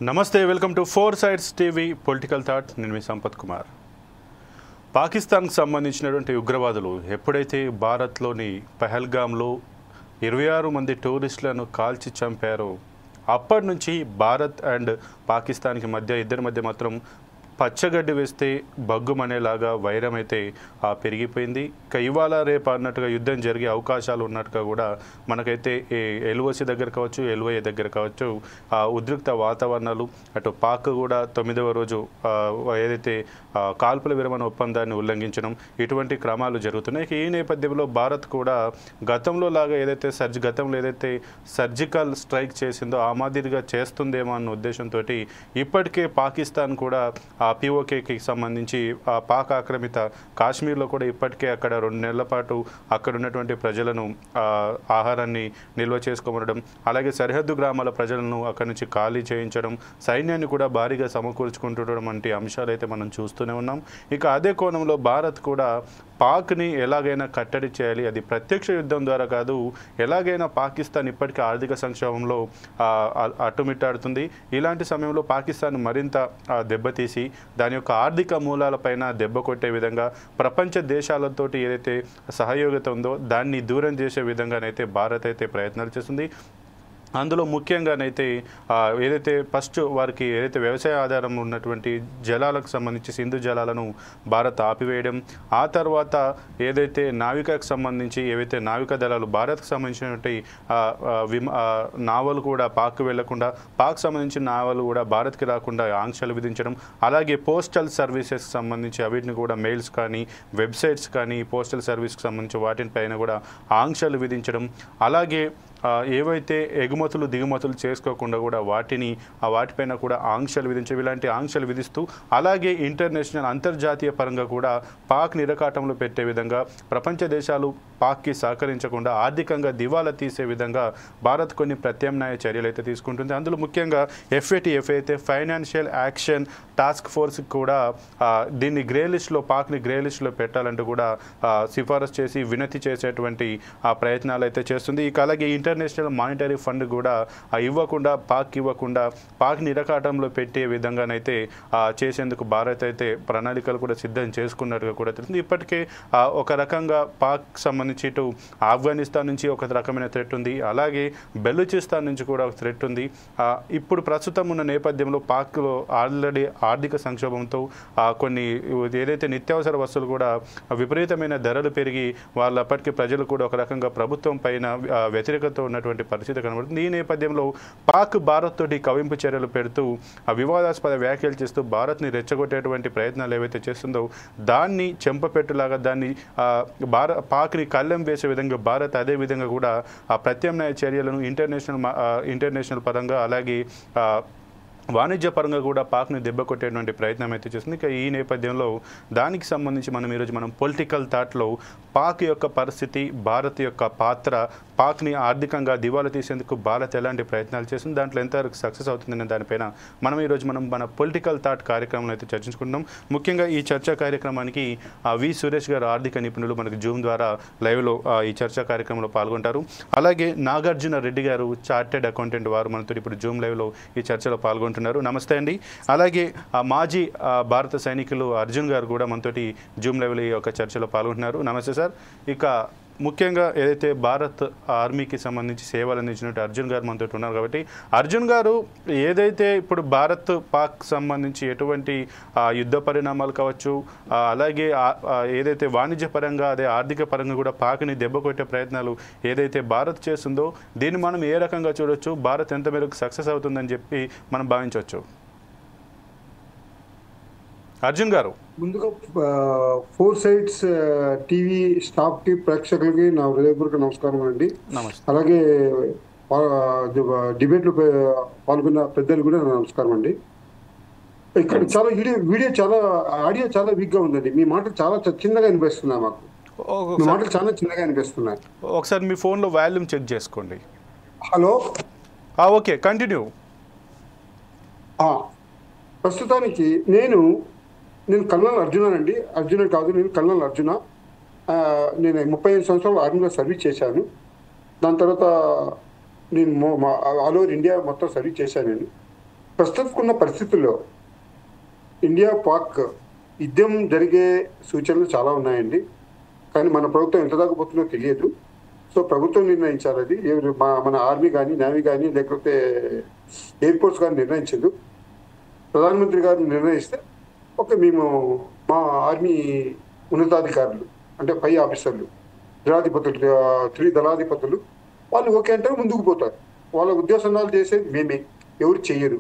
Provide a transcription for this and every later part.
నమస్తే, welcome to four sides TV political thought. నేను మీ సంపత్ కుమార్. పాకిస్తాన్కి సంబంధించినటువంటి ఉగ్రవాదులు ఎప్పుడైతే భారత్లోని పహల్గామ్లో 26 మంది టూరిస్టులను కాల్చి చంపారో అప్పటి నుంచి భారత్ అండ్ పాకిస్తాన్కి మధ్య ఇద్దరి మధ్య మాత్రం పచ్చగడ్డి వేస్తే బగ్గుమనేలాగా వైరం అయితే పెరిగిపోయింది. ఇక ఇవాళ రేపు అన్నట్టుగా యుద్ధం జరిగే అవకాశాలు ఉన్నట్టుగా కూడా మనకైతే ఎల్ఓసి దగ్గర కావచ్చు, ఎల్ఓఏ దగ్గర కావచ్చు ఉద్రిక్త వాతావరణాలు. అటు పాక్ కూడా 9వ రోజు ఏదైతే కాల్పుల విరమణ ఒప్పందాన్ని ఉల్లంఘించడం, ఇటువంటి క్రమాలు జరుగుతున్నాయి. ఈ నేపథ్యంలో భారత్ కూడా గతంలో లాగా గతంలో ఏదైతే సర్జికల్ స్ట్రైక్ చేసిందో ఆ మాదిరిగా చేస్తుందేమో అన్న ఉద్దేశంతో ఇప్పటికే పాకిస్తాన్ కూడా పిఓకేకి సంబంధించి పాక్ ఆక్రమిత కాశ్మీర్లో కూడా ఇప్పటికే అక్కడ 2 నెలల పాటు అక్కడ ఉన్నటువంటి ప్రజలను ఆహారాన్ని నిల్వ చేసుకోవడం, అలాగే సరిహద్దు గ్రామాల ప్రజలను అక్కడి నుంచి ఖాళీ చేయించడం, సైన్యాన్ని కూడా భారీగా సమకూర్చుకుంటుండడం వంటి అంశాలు అయితే మనం చూస్తూనే ఉన్నాం. ఇక అదే కోణంలో భారత్ కూడా పాక్ని ఎలాగైనా కట్టడి చేయాలి, అది ప్రత్యక్ష యుద్ధం ద్వారా కాదు, ఎలాగైనా పాకిస్తాన్ ఇప్పటికీ ఆర్థిక సంక్షోభంలో అట్టుమిట్టాడుతుంది. ఇలాంటి సమయంలో పాకిస్తాన్ మరింత దెబ్బతీసి దాని యొక్క ఆర్థిక మూలాలపైన దెబ్బ కొట్టే విధంగా ప్రపంచ దేశాలతోటి ఏదైతే సహయోగిత ఉందో దాన్ని దూరం చేసే విధంగానైతే భారత్ అయితే ప్రయత్నాలు చేస్తుంది. అందులో ముఖ్యంగానైతే ఏదైతే ఫస్ట్ వారికి ఏదైతే వ్యవసాయ ఆధారం ఉన్నటువంటి జలాలకు సంబంధించి సింధు జలాలను భారత్ ఆపివేయడం, ఆ తర్వాత ఏదైతే నావికకు సంబంధించి ఏవైతే నావికా దళాలు భారత్కు సంబంధించినటువంటి నావలు కూడా పాక్ వెళ్లకుండా, పాక్ సంబంధించిన నావలు కూడా భారత్కి రాకుండా ఆంక్షలు విధించడం, అలాగే పోస్టల్ సర్వీసెస్కి సంబంధించి అవిటిని కూడా మెయిల్స్ కానీ వెబ్సైట్స్ కానీ పోస్టల్ సర్వీస్కి సంబంధించి వాటిపైన కూడా ఆంక్షలు విధించడం, అలాగే ఏవైతే ఎగుమతులు దిగుమతులు చేసుకోకుండా కూడా వాటిపైన కూడా ఆంక్షలు విధించేవి. ఇలాంటి ఆంక్షలు విధిస్తూ అలాగే ఇంటర్నేషనల్ అంతర్జాతీయ పరంగా కూడా పాక్ నిరకాటంలో పెట్టే విధంగా ప్రపంచ దేశాలు పాక్కి సహకరించకుండా ఆర్థికంగా దివాలా తీసే విధంగా భారత్ కొన్ని ప్రత్యామ్నాయ చర్యలు అయితే తీసుకుంటుంది. అందులో ముఖ్యంగా FATF అయితే ఫైనాన్షియల్ యాక్షన్ టాస్క్ ఫోర్స్కి కూడా దీన్ని గ్రే లిస్ట్లో పాక్ని గ్రే లిస్ట్లో పెట్టాలంటూ కూడా సిఫారసు చేసి వినతి చేసేటువంటి ప్రయత్నాలు అయితే చేస్తుంది. ఇక అలాగే ఇంటర్నేషనల్ మానిటరీ ఫండ్ కూడా ఇవ్వకుండా పాక్ నిరకాటంలో పెట్టే విధంగానైతే చేసేందుకు భారత్ అయితే ప్రణాళికలు కూడా సిద్ధం చేసుకున్నట్టుగా కూడా తెలుస్తుంది. ఇప్పటికే ఒక రకంగా పాక్ సంబంధించి ఇటు ఆఫ్ఘనిస్తాన్ నుంచి ఒక రకమైన థ్రెట్ ఉంది, అలాగే బెలూచిస్తాన్ నుంచి కూడా ఒక థ్రెట్ ఉంది. ఇప్పుడు ప్రస్తుతం ఉన్న నేపథ్యంలో పాక్లో ఆల్రెడీ ఆర్థిక సంక్షోభంతో కొన్ని ఏదైతే నిత్యావసర వస్తువులు కూడా విపరీతమైన ధరలు పెరిగి వాళ్ళప్పటికీ ప్రజలు కూడా ఒక రకంగా ప్రభుత్వం పైన వ్యతిరేకత ఉన్నటువంటి పరిస్థితి కనబడుతుంది. ఈ నేపథ్యంలో పాక్ భారత్ తోటి కవింపు చర్యలు పెడుతూ వివాదాస్పద వ్యాఖ్యలు చేస్తూ భారత్ని రెచ్చగొట్టేటువంటి ప్రయత్నాలు ఏవైతే చేస్తుందో దాన్ని చెంపపెట్టులాగా దాన్ని పాక్ని కళ్ళెం వేసే విధంగా భారత్ అదే విధంగా కూడా ప్రత్యామ్నాయ చర్యలను ఇంటర్నేషనల్ పరంగా అలాగే వాణిజ్య పరంగా కూడా పాక్ని దెబ్బ కొట్టేటువంటి ప్రయత్నం అయితే చేస్తుంది. ఇక ఈ నేపథ్యంలో దానికి సంబంధించి ఈరోజు మనం పొలిటికల్ థాట్లో పాక్ యొక్క పరిస్థితి, భారత్ యొక్క పాత్ర, పాక్ని ఆర్థికంగా దివాలా తీసేందుకు భారత్ ఎలాంటి ప్రయత్నాలు చేస్తుంది, దాంట్లో ఎంతవరకు సక్సెస్ అవుతుందనే దానిపైన ఈరోజు మన పొలిటికల్ థాట్ కార్యక్రమంలో అయితే చర్చించుకుంటున్నాం. ముఖ్యంగా ఈ చర్చా కార్యక్రమానికి వి సురేష్ గారు ఆర్థిక నిపుణులు మనకి జూమ్ ద్వారా లైవ్లో ఈ చర్చా కార్యక్రమంలో పాల్గొంటారు. అలాగే నాగార్జున రెడ్డి గారు చార్టెడ్ అకౌంటెంట్, వారు మనతో ఇప్పుడు జూమ్ లైవ్లో ఈ చర్చలో పాల్గొంటున్నారు. నమస్తే అండి. అలాగే మాజీ భారత సైనికులు అర్జున్ గారు కూడా మనతోటి జూమ్ లైవ్లో ఈ యొక్క చర్చలో పాల్గొంటున్నారు. నమస్తే సార్. ఇక ముఖ్యంగా ఏదైతే భారత్ ఆర్మీకి సంబంధించి సేవలు అందించినట్టు అర్జున్ గారు మనతో ఉన్నారు కాబట్టి అర్జున్ గారు, ఏదైతే ఇప్పుడు భారత్ పాక్ సంబంధించి ఎటువంటి యుద్ధ పరిణామాలు కావచ్చు, అలాగే ఏదైతే వాణిజ్య పరంగా అదే ఆర్థిక పరంగా కూడా పాక్ని దెబ్బ కొట్టే ప్రయత్నాలు ఏదైతే భారత్ చేస్తుందో దీన్ని మనం ఏ రకంగా చూడొచ్చు, భారత్ ఎంత మేరకు సక్సెస్ అవుతుందని చెప్పి మనం భావించవచ్చు? అర్జున్ గారు, ముందుగా ఫోర్ సైడ్స్ టీవీ స్టాఫ్ కి ప్రేక్షకులకి నా హృదయపూర్వక నమస్కారం అండి. అలాగే డిబేట్ లో పాల్గొన్న పెద్దలు కూడా నమస్కారం అండి. ఇక్కడ చాలా వీడియో చాలా ఆడియో చాలా వీక్ గా ఉందండి. మీ మాటలు చాలా చిన్నగా అనిపిస్తున్నాయి, మాకు మీ మాటలు చాలా చిన్నగా అనిపిస్తున్నాయి. ఒకసారి మీ ఫోన్ లో వాల్యూమ్ చెక్ చేసుకోండి. Hello, okay, continue. ప్రస్తుతానికి నేను కల్నల్ అర్జున అండి. అర్జున కాదు, నేను కల్నల్ అర్జున. నేను 35 సంవత్సరాలు ఆర్మీలో సర్వీస్ చేశాను. దాని తర్వాత నేను ఆల్ ఓవర్ ఇండియా మొత్తం సర్వీస్ చేశాను. నేను ప్రస్తుతం పరిస్థితుల్లో ఇండియా పాక్ యుద్ధం జరిగే సూచనలు చాలా ఉన్నాయండి. కానీ మన ప్రభుత్వం ఎంత దాకా పోతుందో తెలియదు. సో ప్రభుత్వం నిర్ణయించాలి అది. మన ఆర్మీ కానీ, నేవీ కానీ, లేకపోతే ఎయిర్ ఫోర్స్ కానీ నిర్ణయించదు. ప్రధానమంత్రి గారు నిర్ణయిస్తే ఓకే, మేము మా ఆర్మీ ఉన్నతాధికారులు అంటే పై ఆఫీసర్లు, దళాధిపతులు వాళ్ళు ఓకే అంటే ముందుకు పోతారు. వాళ్ళ ఉద్దేశాలు చేసేది మేమే, ఎవరు చెయ్యరు.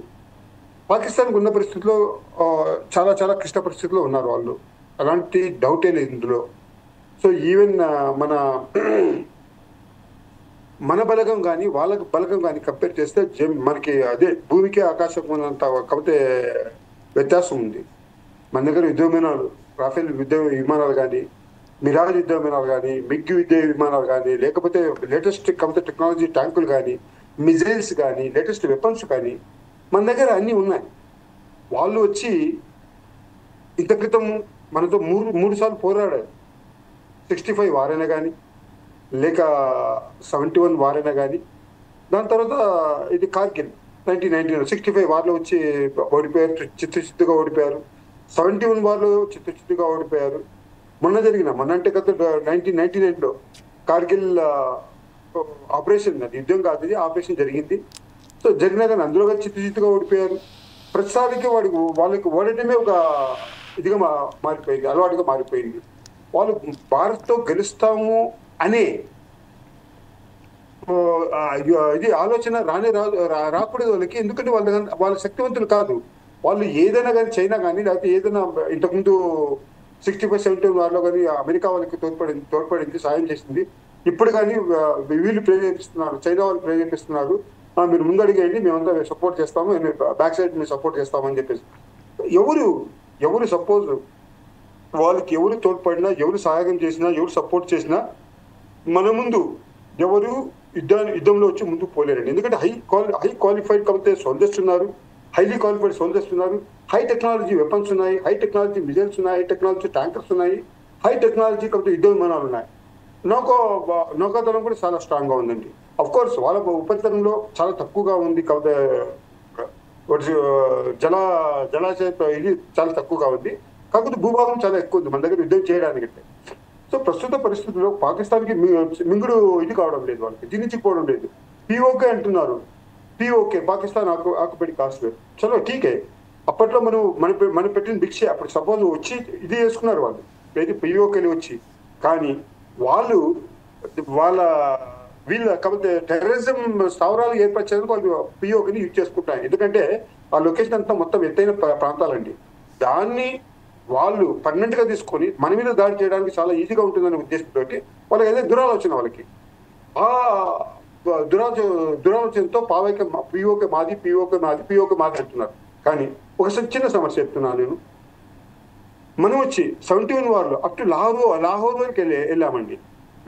పాకిస్తాన్కి ఉన్న పరిస్థితుల్లో చాలా చాలా క్లిష్ట పరిస్థితుల్లో ఉన్నారు వాళ్ళు, అలాంటి డౌటే లేదు ఇందులో. సో ఈవెన్ మన బలగం కానీ వాళ్ళ బలగం కానీ కంపేర్ చేస్తే మనకి అదే భూమికి ఆకాశం ఉన్నంత కాకపోతే వ్యత్యాసం ఉంది. మన దగ్గర యుద్ధ విమానాలు, రాఫెల్ యుద్ధ విమానాలు కానీ, మిరాజ్ యుద్ధ విమానాలు కానీ, మిగ్ యుద్ధ విమానాలు కానీ, లేకపోతే లేటెస్ట్ కాకపోతే టెక్నాలజీ ట్యాంకులు కానీ, మిజైల్స్ కానీ, లేటెస్ట్ వెపన్స్ కానీ మన దగ్గర అన్నీ ఉన్నాయి. వాళ్ళు వచ్చి ఇంత క్రితం మనతో మూడు సార్లు పోరాడారు. 65 వారైనా కానీ, లేక 71 వారైనా కానీ, దాని తర్వాత ఇది కార్గిల్ 1919 65 వార్లో వచ్చి ఓడిపోయారు, చిత్తుగా ఓడిపోయారు. 71 వార్లో చిత్తుగా ఓడిపోయారు. మొన్న అంటే గత 1999లో కార్గిల్ ఆపరేషన్, అది యుద్ధం కాదు, ఇది ఆపరేషన్ జరిగింది. సో జరిగినా కానీ అందులో చిత్తుగా ఓడిపోయారు. ప్రతిసారికి వాళ్ళకి ఓడటమే ఒక ఇదిగా మారిపోయింది, అలవాటుగా మారిపోయింది. వాళ్ళు భారత్తో గెలుస్తాము అనే ఇది ఆలోచన రాకూడదు వాళ్ళకి. ఎందుకంటే వాళ్ళ శక్తివంతులు కాదు. వాళ్ళు ఏదైనా కానీ, చైనా కానీ, లేకపోతే ఏదైనా ఇంతకుముందు 65-70 వారిలో కానీ అమెరికా వాళ్ళకి తోడ్పడింది, సాయం చేసింది. ఇప్పుడు కానీ వీళ్ళు ప్రేరేపిస్తున్నారు, చైనా వాళ్ళు ప్రేరేపిస్తున్నారు, మీరు ముందడిగేయండి, మేమంతా సపోర్ట్ చేస్తాము, బ్యాక్ సైడ్ మేము సపోర్ట్ చేస్తామని చెప్పేసి. ఎవరు సపోజ్ వాళ్ళకి ఎవరు తోడ్పడినా, ఎవరు సహాయం చేసినా, ఎవరు సపోర్ట్ చేసినా మన ముందు ఎవరు యుద్ధంలో వచ్చి ముందుకు పోలేరండి. ఎందుకంటే హై క్వాలిఫైడ్ కాబట్టి సోల్జర్స్ ఉన్నారు, హైలీ క్వాలిఫైడ్ సోల్జర్స్ ఉన్నారు, హై టెక్నాలజీ వెపన్స్ ఉన్నాయి, హై టెక్నాలజీ మిజైల్స్ ఉన్నాయి, హై టెక్నాలజీ ట్యాంకర్స్ ఉన్నాయి, హై టెక్నాలజీ కాబట్టి యుద్ధ విమానాలు ఉన్నాయి. నౌకాదళం కూడా చాలా స్ట్రాంగ్ గా ఉందండి. అఫ్ కోర్స్ వాళ్ళ ఉపరితలంలో చాలా తక్కువగా ఉంది కాబట్టి జలాశయ ఇది చాలా తక్కువగా ఉంది. కాకపోతే భూభాగం చాలా ఎక్కువ ఉంది మన దగ్గర యుద్ధం చేయడానికంటే. సో ప్రస్తుత పరిస్థితుల్లో పాకిస్తాన్కి మింగుడు ఇది కావడం లేదు, వాళ్ళకి జీర్ణించిపోవడం లేదు. పిఓకే అంటున్నారు, పిఓకే పాకిస్తాన్ ఆకుపెట్టి కాశ్మీర్, చలో ఠీకే. అప్పట్లో మనం పెట్టిన భిక్షే అప్పుడు సపోజ్ వచ్చి ఇది చేసుకున్నారు వాళ్ళు, ఏది పిఓకేని వచ్చి. కానీ వీళ్ళ కాకపోతే టెర్రరిజం స్థావరాలు ఏర్పరచేందుకు వాళ్ళు పిఓకేని యూజ్ చేసుకుంటారు. ఎందుకంటే ఆ లొకేషన్ అంతా మొత్తం ఎత్తైన ప్రాంతాలండి. దాన్ని వాళ్ళు పర్మనెంట్గా తీసుకొని మన మీద దాడి చేయడానికి చాలా ఈజీగా ఉంటుందనే ఉద్దేశంతో వాళ్ళకి అదే దురాలోచన. వాళ్ళకి ఆ దురాలోచనతో పిఓకే మాది అంటున్నారు. కానీ ఒక చిన్న సమస్య చెప్తున్నాను నేను. మనం వచ్చి 71 వార్లో అప్ టు లాహోర్ వరకు వెళ్ళామండి.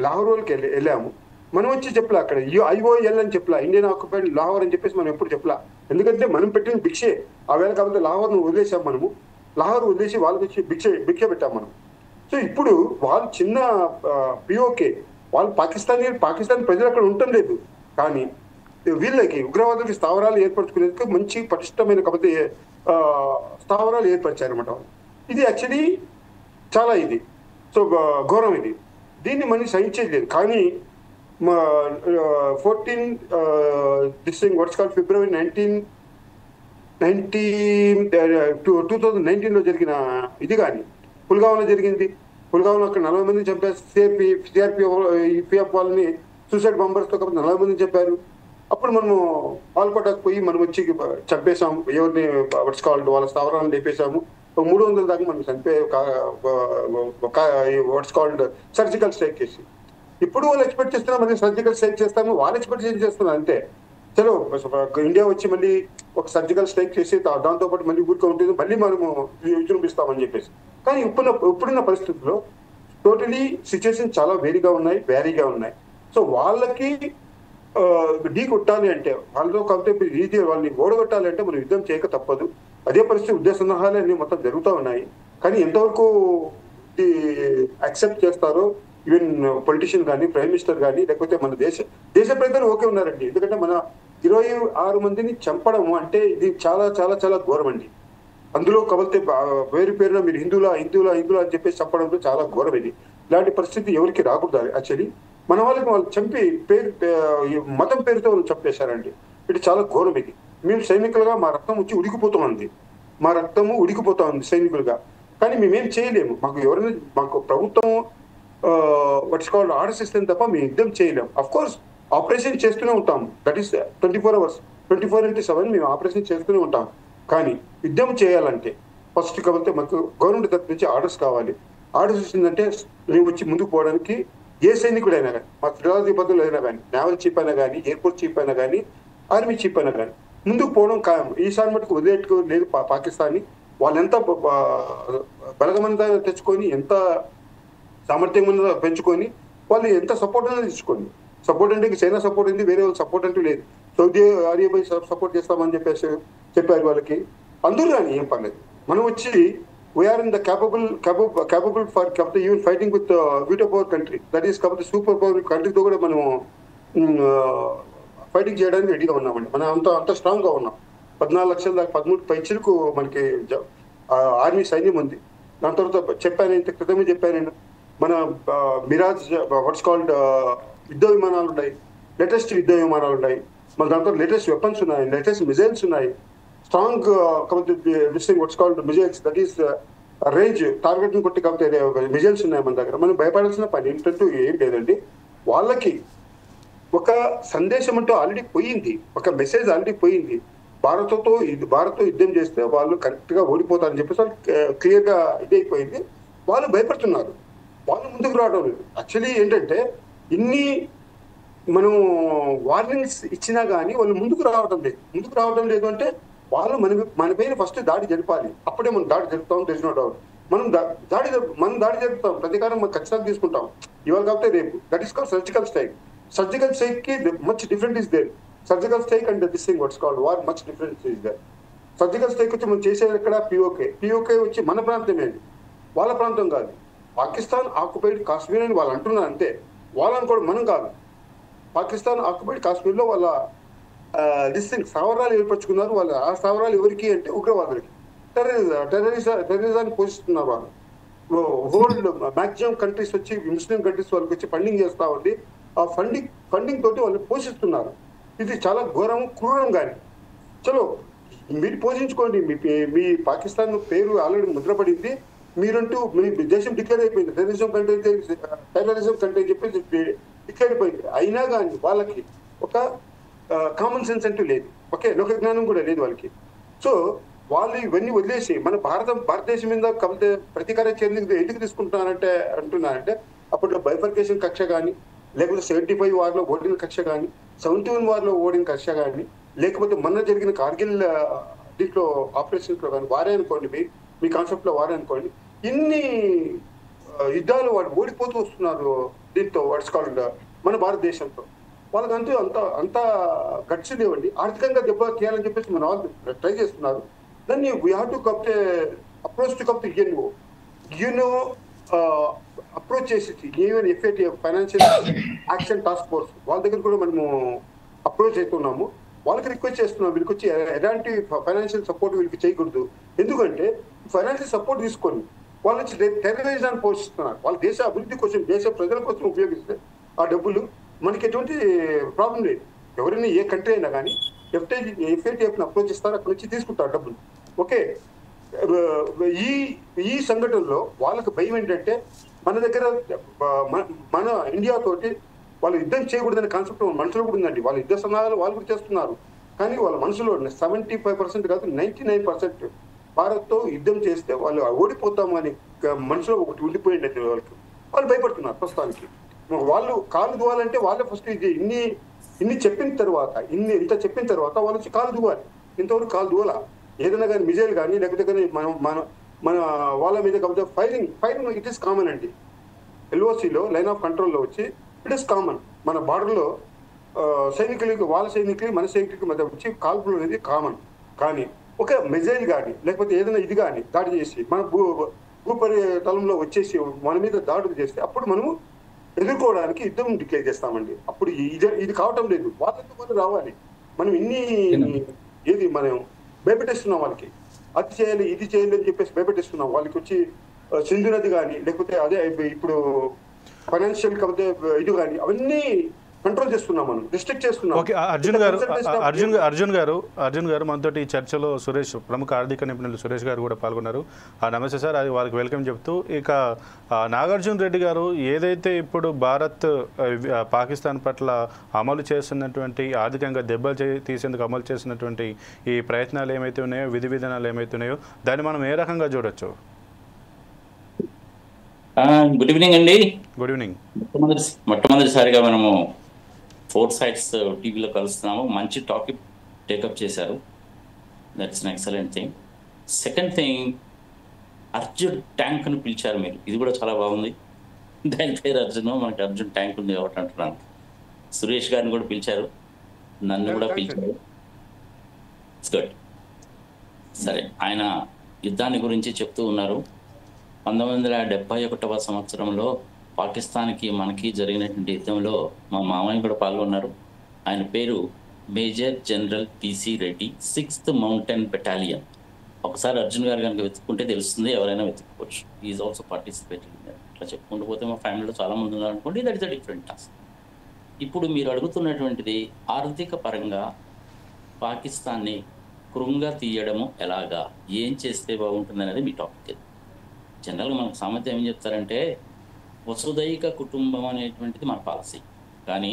లాహోర్ వరకు వెళ్ళాము. మనం వచ్చి చెప్పలా అక్కడ IOL అని చెప్పలా, ఇండియన్ ఆక్యుపైడ్ లాహోర్ అని చెప్పేసి మనం ఎప్పుడు చెప్పలా. ఎందుకంటే మనం పెట్టిన భిక్షే ఆ వేళ కాబట్టి లాహోర్ను వదిలేసాం. మనము లాహోర్ వదిలేసి వాళ్ళకి వచ్చి భిక్ష పెట్టాం మనం. సో ఇప్పుడు వాళ్ళు చిన్న పిఓకే వాళ్ళు పాకిస్తాన్ ప్రజలు అక్కడ ఉండటం లేదు. కానీ వీళ్ళకి ఉగ్రవాదులకి స్థావరాలు ఏర్పరచుకునేందుకు మంచి పటిష్టమైన కాబట్టి స్థావరాలు ఏర్పరిచారనమాట. ఇది యాక్చువల్లీ చాలా ఇది సో ఘోరం ఇది. దీన్ని మనం సహించేది. కానీ 2019లో జరిగిన ఇది కానీ పుల్గావ్లో జరిగింది. పుల్గావ్లో అక్కడ 40 మందిని చంపారు. సిఆర్పిఎఫ్ వాళ్ళని సూసైడ్ బాంబర్స్తో కాబట్టి 40 మందిని చంపారు. అప్పుడు మనము పాల్కోటాకు పోయి మనం వచ్చి చంపేశాము, ఎవరిని వాళ్ళ స్థావరాలను లేపేశాము. 300 దాకా మనం సర్జికల్ స్ట్రైక్ చేసి. ఇప్పుడు వాళ్ళు ఎక్స్పెక్ట్ చేస్తున్నారు మళ్ళీ సర్జికల్ స్ట్రైక్ చేస్తాము, వాళ్ళు ఎక్స్పెక్ట్ చేస్తున్నారు అంతే. చలో ఇండియా వచ్చి మళ్ళీ ఒక సర్జికల్ స్ట్రైక్ చేసి దాంతో పాటు మళ్ళీ ఊరికే ఉంటుంది, మళ్ళీ మనము విజృంభిస్తామని చెప్పేసి. కానీ ఇప్పుడున్న పరిస్థితుల్లో టోటలీ సిచ్యువేషన్ చాలా వేరీగా ఉన్నాయి. సో వాళ్ళకి ఢీ కొట్టాలి అంటే, వాళ్ళతో కాబట్టి రీతి వాళ్ళని ఓడగొట్టాలి అంటే మనం యుద్ధం చేయక తప్పదు. అదే పరిస్థితి ఉద్దేశ సందర్భాలు అన్ని మొత్తం జరుగుతూ ఉన్నాయి. కానీ ఎంతవరకు యాక్సెప్ట్ చేస్తారో ఈవెన్ పొలిటీషియన్ కానీ, ప్రైమ్ మినిస్టర్ కానీ, లేకపోతే మన దేశ ప్రజలు ఓకే ఉన్నారండి. ఎందుకంటే మన 26 మందిని చంపడం అంటే ఇది చాలా చాలా చాలా ఘోరం అండి. అందులో కబలితే పేరు పేరున మీరు హిందువులా హిందువులా హిందువులా అని చెప్పేసి చెప్పడంలో చాలా ఘోరం ఇది. ఇలాంటి పరిస్థితి ఎవరికి రాకూడదు. యాక్చువల్లీ మన వాళ్ళకి వాళ్ళు చంపి మతం పేరుతో వాళ్ళు చంపేశారండి. ఇది చాలా ఘోరం ఇది. మేము సైనికులుగా మా రక్తం వచ్చి ఉడికిపోతా ఉంది. మా రక్తము ఉడికిపోతా ఉంది సైనికులుగా. కానీ మేమేం చేయలేము. మాకు ప్రభుత్వం ఆర్డర్స్ ఇస్తే తప్ప మేము యుద్ధం చేయలేము. అఫ్ కోర్స్ ఆపరేషన్ చేస్తూనే ఉంటాం. దట్ ఈస్ 24 hours 24/7 మేము ఆపరేషన్ చేస్తూనే ఉంటాం. కానీ యుద్ధం చేయాలంటే ఫస్ట్ కాబట్టి మాకు గవర్నమెంట్ తరఫు నుంచి ఆర్డర్స్ కావాలి. ఆర్డర్స్ ఇచ్చిందంటే మేము వచ్చి ముందుకు పోవడానికి ఏ సైనికుడైనా కానీ, మా క్రీడాధిపతులు అయినా కానీ, నేవల్ చీఫ్ అయినా కానీ, ఎయిర్పోర్ట్ చీఫ్ అయినా కానీ, ఆర్మీ చీఫ్ అయినా కానీ ముందుకు పోవడం ఖాయం. ఈసారి మటుకు వదిలేట్టుకు లేదు పాకిస్తాన్ని. వాళ్ళు ఎంత బలగమంతా తెచ్చుకొని, ఎంత సామర్థ్యం పెంచుకొని, వాళ్ళు ఎంత సపోర్ట్ అనేది తెచ్చుకోండి. సపోర్ట్ అంటే చైనా సపోర్ట్ ఉంది, వేరే వాళ్ళు సపోర్ట్ అంటూ లేదు. సౌదీ అరేబియా సపోర్ట్ చేస్తామని చెప్పేసి చెప్పారు వాళ్ళకి. అందరూ కానీ ఏం పర్లేదు. మనం వచ్చి we are in the capable for even fighting with veto power country, that is కాబట్టి సూపర్ పవర్ కంట్రీతో కూడా మనం ఫైటింగ్ చేయడానికి రెడీగా ఉన్నామండి. మనం అంత స్ట్రాంగ్ గా ఉన్నాం. 14 లక్షల దాకా 13 పైచలకు మనకి ఆర్మీ సైన్యం ఉంది. దాని తర్వాత చెప్పాను, ఇంత క్రితమే చెప్పాను నేను, మన మిరాజ్ వాట్స్ కాల్డ్ యుద్ధ విమానాలు ఉన్నాయి, లేటెస్ట్ యుద్ధ విమానాలు ఉన్నాయి. మన దాంట్లో లేటెస్ట్ వెపన్స్ ఉన్నాయి, లేటెస్ట్ మిజైల్స్ ఉన్నాయి. Strong what's called missiles, that is range target ని కొట్టి కాబట్టి మిజైల్స్ ఉన్నాయి మన దగ్గర. మనం భయపడాల్సిన పని ఏంటంటూ ఏం లేదండి. వాళ్ళకి ఒక సందేశం అంటూ ఆల్రెడీ పోయింది, ఒక మెసేజ్ ఆల్రెడీ పోయింది. భారత్ యుద్ధం చేస్తే వాళ్ళు కరెక్ట్ గా ఓడిపోతారని చెప్పేసి వాళ్ళు క్లియర్ గా ఇదైపోయింది. వాళ్ళు భయపడుతున్నారు, వాళ్ళు ముందుకు రావడం లేదు. యాక్చువల్లీ ఏంటంటే ఇన్ని మనం వార్నింగ్స్ ఇచ్చినా కానీ వాళ్ళు ముందుకు రావడం లేదు అంటే వాళ్ళు మన పైన ఫస్ట్ దాడి జరిపాలి. అప్పుడే మనం దాడి జరుపుతాం, తెలిసిన డౌట్. మనం దాడి జరుపుతాం, ప్రతీకారం మనం ఖచ్చితంగా తీసుకుంటాం. ఇవాళ కాబట్టి రేపు. That is called surgical strike కి much different is there. Surgical strike and this thing what's called war much difference is there. Surgical strike వచ్చి మనం చేసేది ఎక్కడ? పిఓకే వచ్చి మన ప్రాంతమే, వాళ్ళ ప్రాంతం కాదు. పాకిస్తాన్ ఆక్యుపైడ్ కాశ్మీర్ అని వాళ్ళు అంటున్నారు అంతే. వాళ్ళు అనుకోవడం మనం కాదు. పాకిస్తాన్ ఆక్యుపైడ్ కాశ్మీర్ లో వాళ్ళ స్థావరాలు ఏర్పరచుకున్నారు. వాళ్ళు ఆ స్థావరాలు ఎవరికి అంటే ఉగ్రవాదులకి, టెర్రరిజాన్ని పోషిస్తున్నారు. వాళ్ళు వరల్డ్ మాక్సిమం కంట్రీస్ వచ్చి ముస్లిం కంట్రీస్ వాళ్ళకి వచ్చి ఫండింగ్ చేస్తా ఉండి ఆ ఫండింగ్ తోటి వాళ్ళు పోషిస్తున్నారు. ఇది చాలా ఘోరం, క్రూరం. కానీ చలో మీరు పోషించుకోండి. మీ పాకిస్తాన్ పేరు ఆల్రెడీ ముద్రపడింది. మీరంటూ మీ దేశం డిక్లేర్ అయిపోయింది, టెర్రరిజం కంట్రీ అని చెప్పి డిక్లేర్ అయిపోయింది. అయినా కానీ వాళ్ళకి ఒక కామన్ సెన్స్ అంటూ లేదు, ఓకే, లోక జ్ఞానం కూడా లేదు వాళ్ళకి. సో వాళ్ళు ఇవన్నీ వదిలేసి మన భారతదేశం మీద కవిత ప్రతీకార చర్యలు ఎందుకు అంటున్నారంటే అప్పట్లో బైఫర్కేషన్ కక్ష కానీ, లేకపోతే 75 వార్లో ఓడిన కక్ష కానీ, 71 వార్లో ఓడిన కక్ష కానీ, లేకపోతే మొన్న జరిగిన కార్గిల్ దీంట్లో ఆపరేషన్స్ లో కానీ వారే అనుకోండి, మీ కాన్సెప్ట్ లో వారే అనుకోండి. ఇన్ని యుద్ధాలు వాళ్ళు ఓడిపోతూ వస్తున్నారు దీంతో వాట్స్ కాల్డ్ మన భారతదేశంతో. వాళ్ళకంటూ అంత గట్స్ లేవండి. ఆర్థికంగా దెబ్బ తీయాలని చెప్పేసి మన వాళ్ళు ట్రై చేస్తున్నారు. దాన్ని we have to approach to you know approach చేసి even FATF financial action task force వాళ్ళ దగ్గర కూడా మనము అప్రోచ్ అవుతున్నాము. వాళ్ళకి రిక్వెస్ట్ చేస్తున్నాం, వీళ్ళకి వచ్చి ఎలాంటి ఫైనాన్షియల్ సపోర్ట్ వీళ్ళకి చేయకూడదు. ఎందుకంటే ఫైనాన్షియల్ సపోర్ట్ తీసుకొని వాళ్ళు వచ్చి టెర్రరిజాన్ని పోషిస్తున్నారు. వాళ్ళ దేశ అభివృద్ధి కోసం, దేశ ప్రజల కోసం ఉపయోగిస్తే ఆ డబ్బులు మనకి ఎటువంటి ప్రాబ్లం లేదు. ఎవరైనా ఏ కంట్రీ అయినా కానీ FATFని అప్రోచ్ చేస్తారు, అక్కడ నుంచి తీసుకుంటారు డబ్బులు. ఓకే, ఈ సంఘటనలో వాళ్ళకి భయం ఏంటంటే మన దగ్గర మన ఇండియా తోటి వాళ్ళు యుద్ధం చేయకూడదనే కాన్సెప్ట్ మనసులో కూడా ఉందండి. వాళ్ళ యుద్ధ సన్నాహాలు వాళ్ళు కూడా చేస్తున్నారు. కానీ వాళ్ళ మనసులో 75% కాదు 99% భారత్తో యుద్ధం చేస్తే వాళ్ళు ఓడిపోతాము అని మనసులో ఒకటి ఉండిపోయింది. వాళ్ళు భయపడుతున్నారు ప్రస్తుతానికి. వాళ్ళు కాలు దువ్వాలంటే వాళ్ళే ఫస్ట్ ఇంత చెప్పిన తర్వాత వాళ్ళు వచ్చి కాలు దువ్వాలి. ఇంతవరకు కాలు దువ్వాల. ఏదైనా కానీ మిజైల్ కానీ లేకపోతే కానీ మన వాళ్ళ మీద కాకపోతే ఫైరింగ్ ఇట్ ఈస్ కామన్ అండి. LOCలో లైన్ ఆఫ్ కంట్రోల్లో వచ్చి ఇట్ ఈస్ కామన్. మన బార్డర్లో వాళ్ళ సైనికులు మన సైనికులకి మధ్య వచ్చి కాల్పులు అనేది కామన్. కానీ ఒక మిజైల్ కానీ లేకపోతే ఏదైనా ఇది కానీ దాడి చేసి మన భూపరితలంలో వచ్చేసి మన మీద దాడులు చేస్తే అప్పుడు మనము ఎదుర్కోవడానికి యుద్ధం డిక్లేర్ చేస్తామండి. అప్పుడు ఇది కావటం లేదు. వాళ్ళతో రావాలి. మనం ఏది మనం భయపెట్టేస్తున్నాం వాళ్ళకి. అది చేయాలి ఇది చేయాలి అని చెప్పేసి భయపెట్టేస్తున్నాం వాళ్ళకి. వచ్చి సింధు నది కానీ లేకపోతే అదే ఇప్పుడు ఫైనాన్షియల్ కాకపోతే ఇది కానీ అవన్నీ కంట్రోల్ చేస్తున్నాం, మనం రిస్ట్రిక్ట్ చేస్తున్నాం. ఓకే, అర్జున్ గారు మనతోటి ఈ చర్చలో సురేష్, ప్రముఖ ఆర్థిక నిపుణులు సురేష్ గారు కూడా పాల్గొన్నారు. నమస్తే సార్, అది వారికి వెల్కమ్ చెప్తూ, ఇక నాగార్జున రెడ్డి గారు ఏదైతే ఇప్పుడు భారత్ పాకిస్తాన్ పట్ల అమలు చేస్తున్నటువంటి, ఆర్థికంగా దెబ్బలు తీసేందుకు అమలు చేస్తున్నటువంటి ఈ ప్రయత్నాలు ఏమైతే ఉన్నాయో, విధి విధానాలు ఏమైతే ఉన్నాయో, దాన్ని మనం ఏ రకంగా చూడొచ్చు? గుడ్ ఈవినింగ్ అండి. Good evening. మొట్టమొదటిసారిగా మనము 4 sides టీవీలో కలుస్తున్నాము. మంచి టాపిక్ టేకప్ చేశారు, that's an excellent thing. Second thing, Arjun tank అని పిలిచారు మీరు, ఇది కూడా చాలా బాగుంది. దాని పేరు అర్జున్, మనకి అర్జున్ ట్యాంక్ ఉంది కాబట్టి అంటున్నాను. సురేష్ గారిని కూడా పిలిచారు, నన్ను కూడా పిలిచారు, ఇట్స్ గుడ్. సరే, ఆయన యుద్ధాన్ని గురించి చెప్తూ ఉన్నారు. 1971వ సంవత్సరంలో పాకిస్తాన్కి మనకి జరిగినటువంటి యుద్ధంలో మా మామయ్య కూడా పాల్గొన్నారు. ఆయన పేరు major general TC Reddy, 6th mountain battalion. ఒకసారి అర్జున్ గారు కనుక వెతుక్కుంటే తెలుస్తుంది, ఎవరైనా వెతుక్కోవచ్చు. Is also participated. ఇట్లా చెప్పుకుంటూ పోతే మా ఫ్యామిలీలో చాలా మంది ఉన్నారు అనుకోండి, that is a different task. ఇప్పుడు మీరు అడుగుతున్నటువంటిది ఆర్థిక పరంగా పాకిస్తాన్ని కృంగా తీయడము ఎలాగా, ఏం చేస్తే బాగుంటుంది అనేది మీ టాపిక్. జనరల్గా మనకు సామర్థ్యం ఏం చెప్తారంటే, వసుదైక కుటుంబం అనేటువంటిది మన పాలసీ. కానీ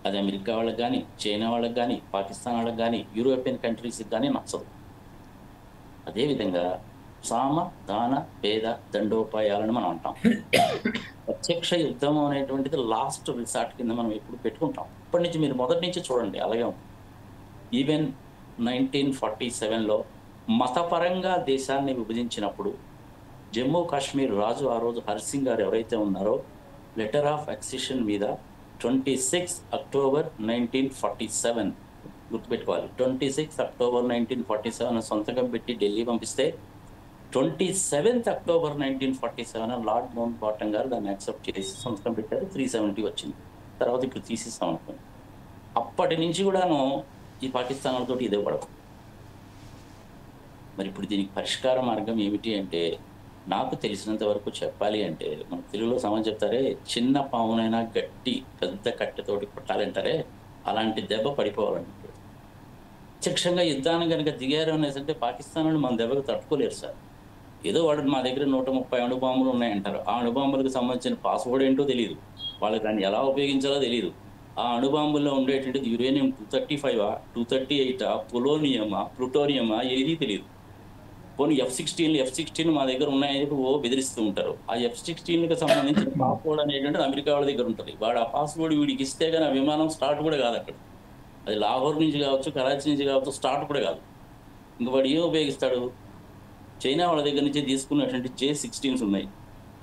అది అమెరికా వాళ్ళకి కానీ, చైనా వాళ్ళకి కానీ, పాకిస్తాన్ వాళ్ళకి కానీ, యూరోపియన్ కంట్రీస్కి కానీ నచ్చదు. అదేవిధంగా సామ దాన భేద దండోపాయాలను మనం అంటాం. ప్రత్యక్ష యుద్ధం అనేటువంటిది లాస్ట్ రిసార్ట్ కింద మనం ఎప్పుడు పెట్టుకుంటాం. ఇప్పటి నుంచి మీరు మొదటి నుంచి చూడండి, అలాగే ఉంటుంది. ఈవెన్ 1947లో మతపరంగా దేశాన్ని విభజించినప్పుడు జమ్మూ కాశ్మీర్ రాజు ఆ రోజు హర్సింగ్ గారు ఎవరైతే ఉన్నారో, లెటర్ ఆఫ్ అక్సిషన్ మీద 26 అక్టోబర్ 1947 గుర్తుపెట్టుకోవాలి, 26 అక్టోబర్ 1947 సొంతకం పెట్టి ఢిల్లీ పంపిస్తే 27 అక్టోబర్ 1947 లార్డ్ మౌంట్ బాటన్ గారు దాన్ని యాక్సెప్ట్ చేసి సొంతకం పెట్టారు. 370 వచ్చింది. తర్వాత ఇప్పుడు తీసేస్తాం అనుకోండి. అప్పటి నుంచి కూడాను ఈ పాకిస్తాన్ వాళ్ళతో ఇదే పడవు. మరి ఇప్పుడు దీనికి పరిష్కార మార్గం ఏమిటి అంటే, నాకు తెలిసినంత వరకు చెప్పాలి అంటే, మన తెలుగులో సమాజం చెప్తారే, చిన్న పామునైనా గట్టి పెద్ద కట్టెతోటి కొట్టాలంటారే, అలాంటి దెబ్బ పడిపోవాలంటే ప్రత్యక్షంగా యుద్ధాన్ని కనుక దిగారు అనేసి అంటే పాకిస్తాన్ వాళ్ళు మన దెబ్బకు తట్టుకోలేరు సార్. ఏదో వాడు మా దగ్గర 130 అణుబాంబులు ఉన్నాయంటారు. ఆ అణుబాంబులకు సంబంధించిన పాస్వర్డ్ ఏంటో తెలియదు, వాళ్ళకి దాన్ని ఎలా ఉపయోగించాలో తెలియదు. ఆ అణుబాంబుల్లో ఉండేటువంటిది యురేనియం 235, 238, పొలోనియమా, ప్లూటోనియమా, ఏదీ తెలియదు. పోనీ F-16 మా దగ్గర ఉన్నాయని బెదిరిస్తూ ఉంటారు. ఆ F-16కి సంబంధించిన పాస్వర్డ్ అనేటువంటిది అమెరికా వాళ్ళ దగ్గర ఉంటుంది. వాడు ఆ పాస్వర్డ్ వీడికి ఇస్తే కానీ ఆ విమానం స్టార్ట్ కూడా కాదు. అక్కడ అది లాహోర్ నుంచి కావచ్చు, కరాచీ నుంచి కావచ్చు, స్టార్ట్ కూడా కాదు. ఇంక వాడు ఏం ఉపయోగిస్తాడు? చైనా వాళ్ళ దగ్గర నుంచి తీసుకున్నటువంటి J-16s ఉన్నాయి.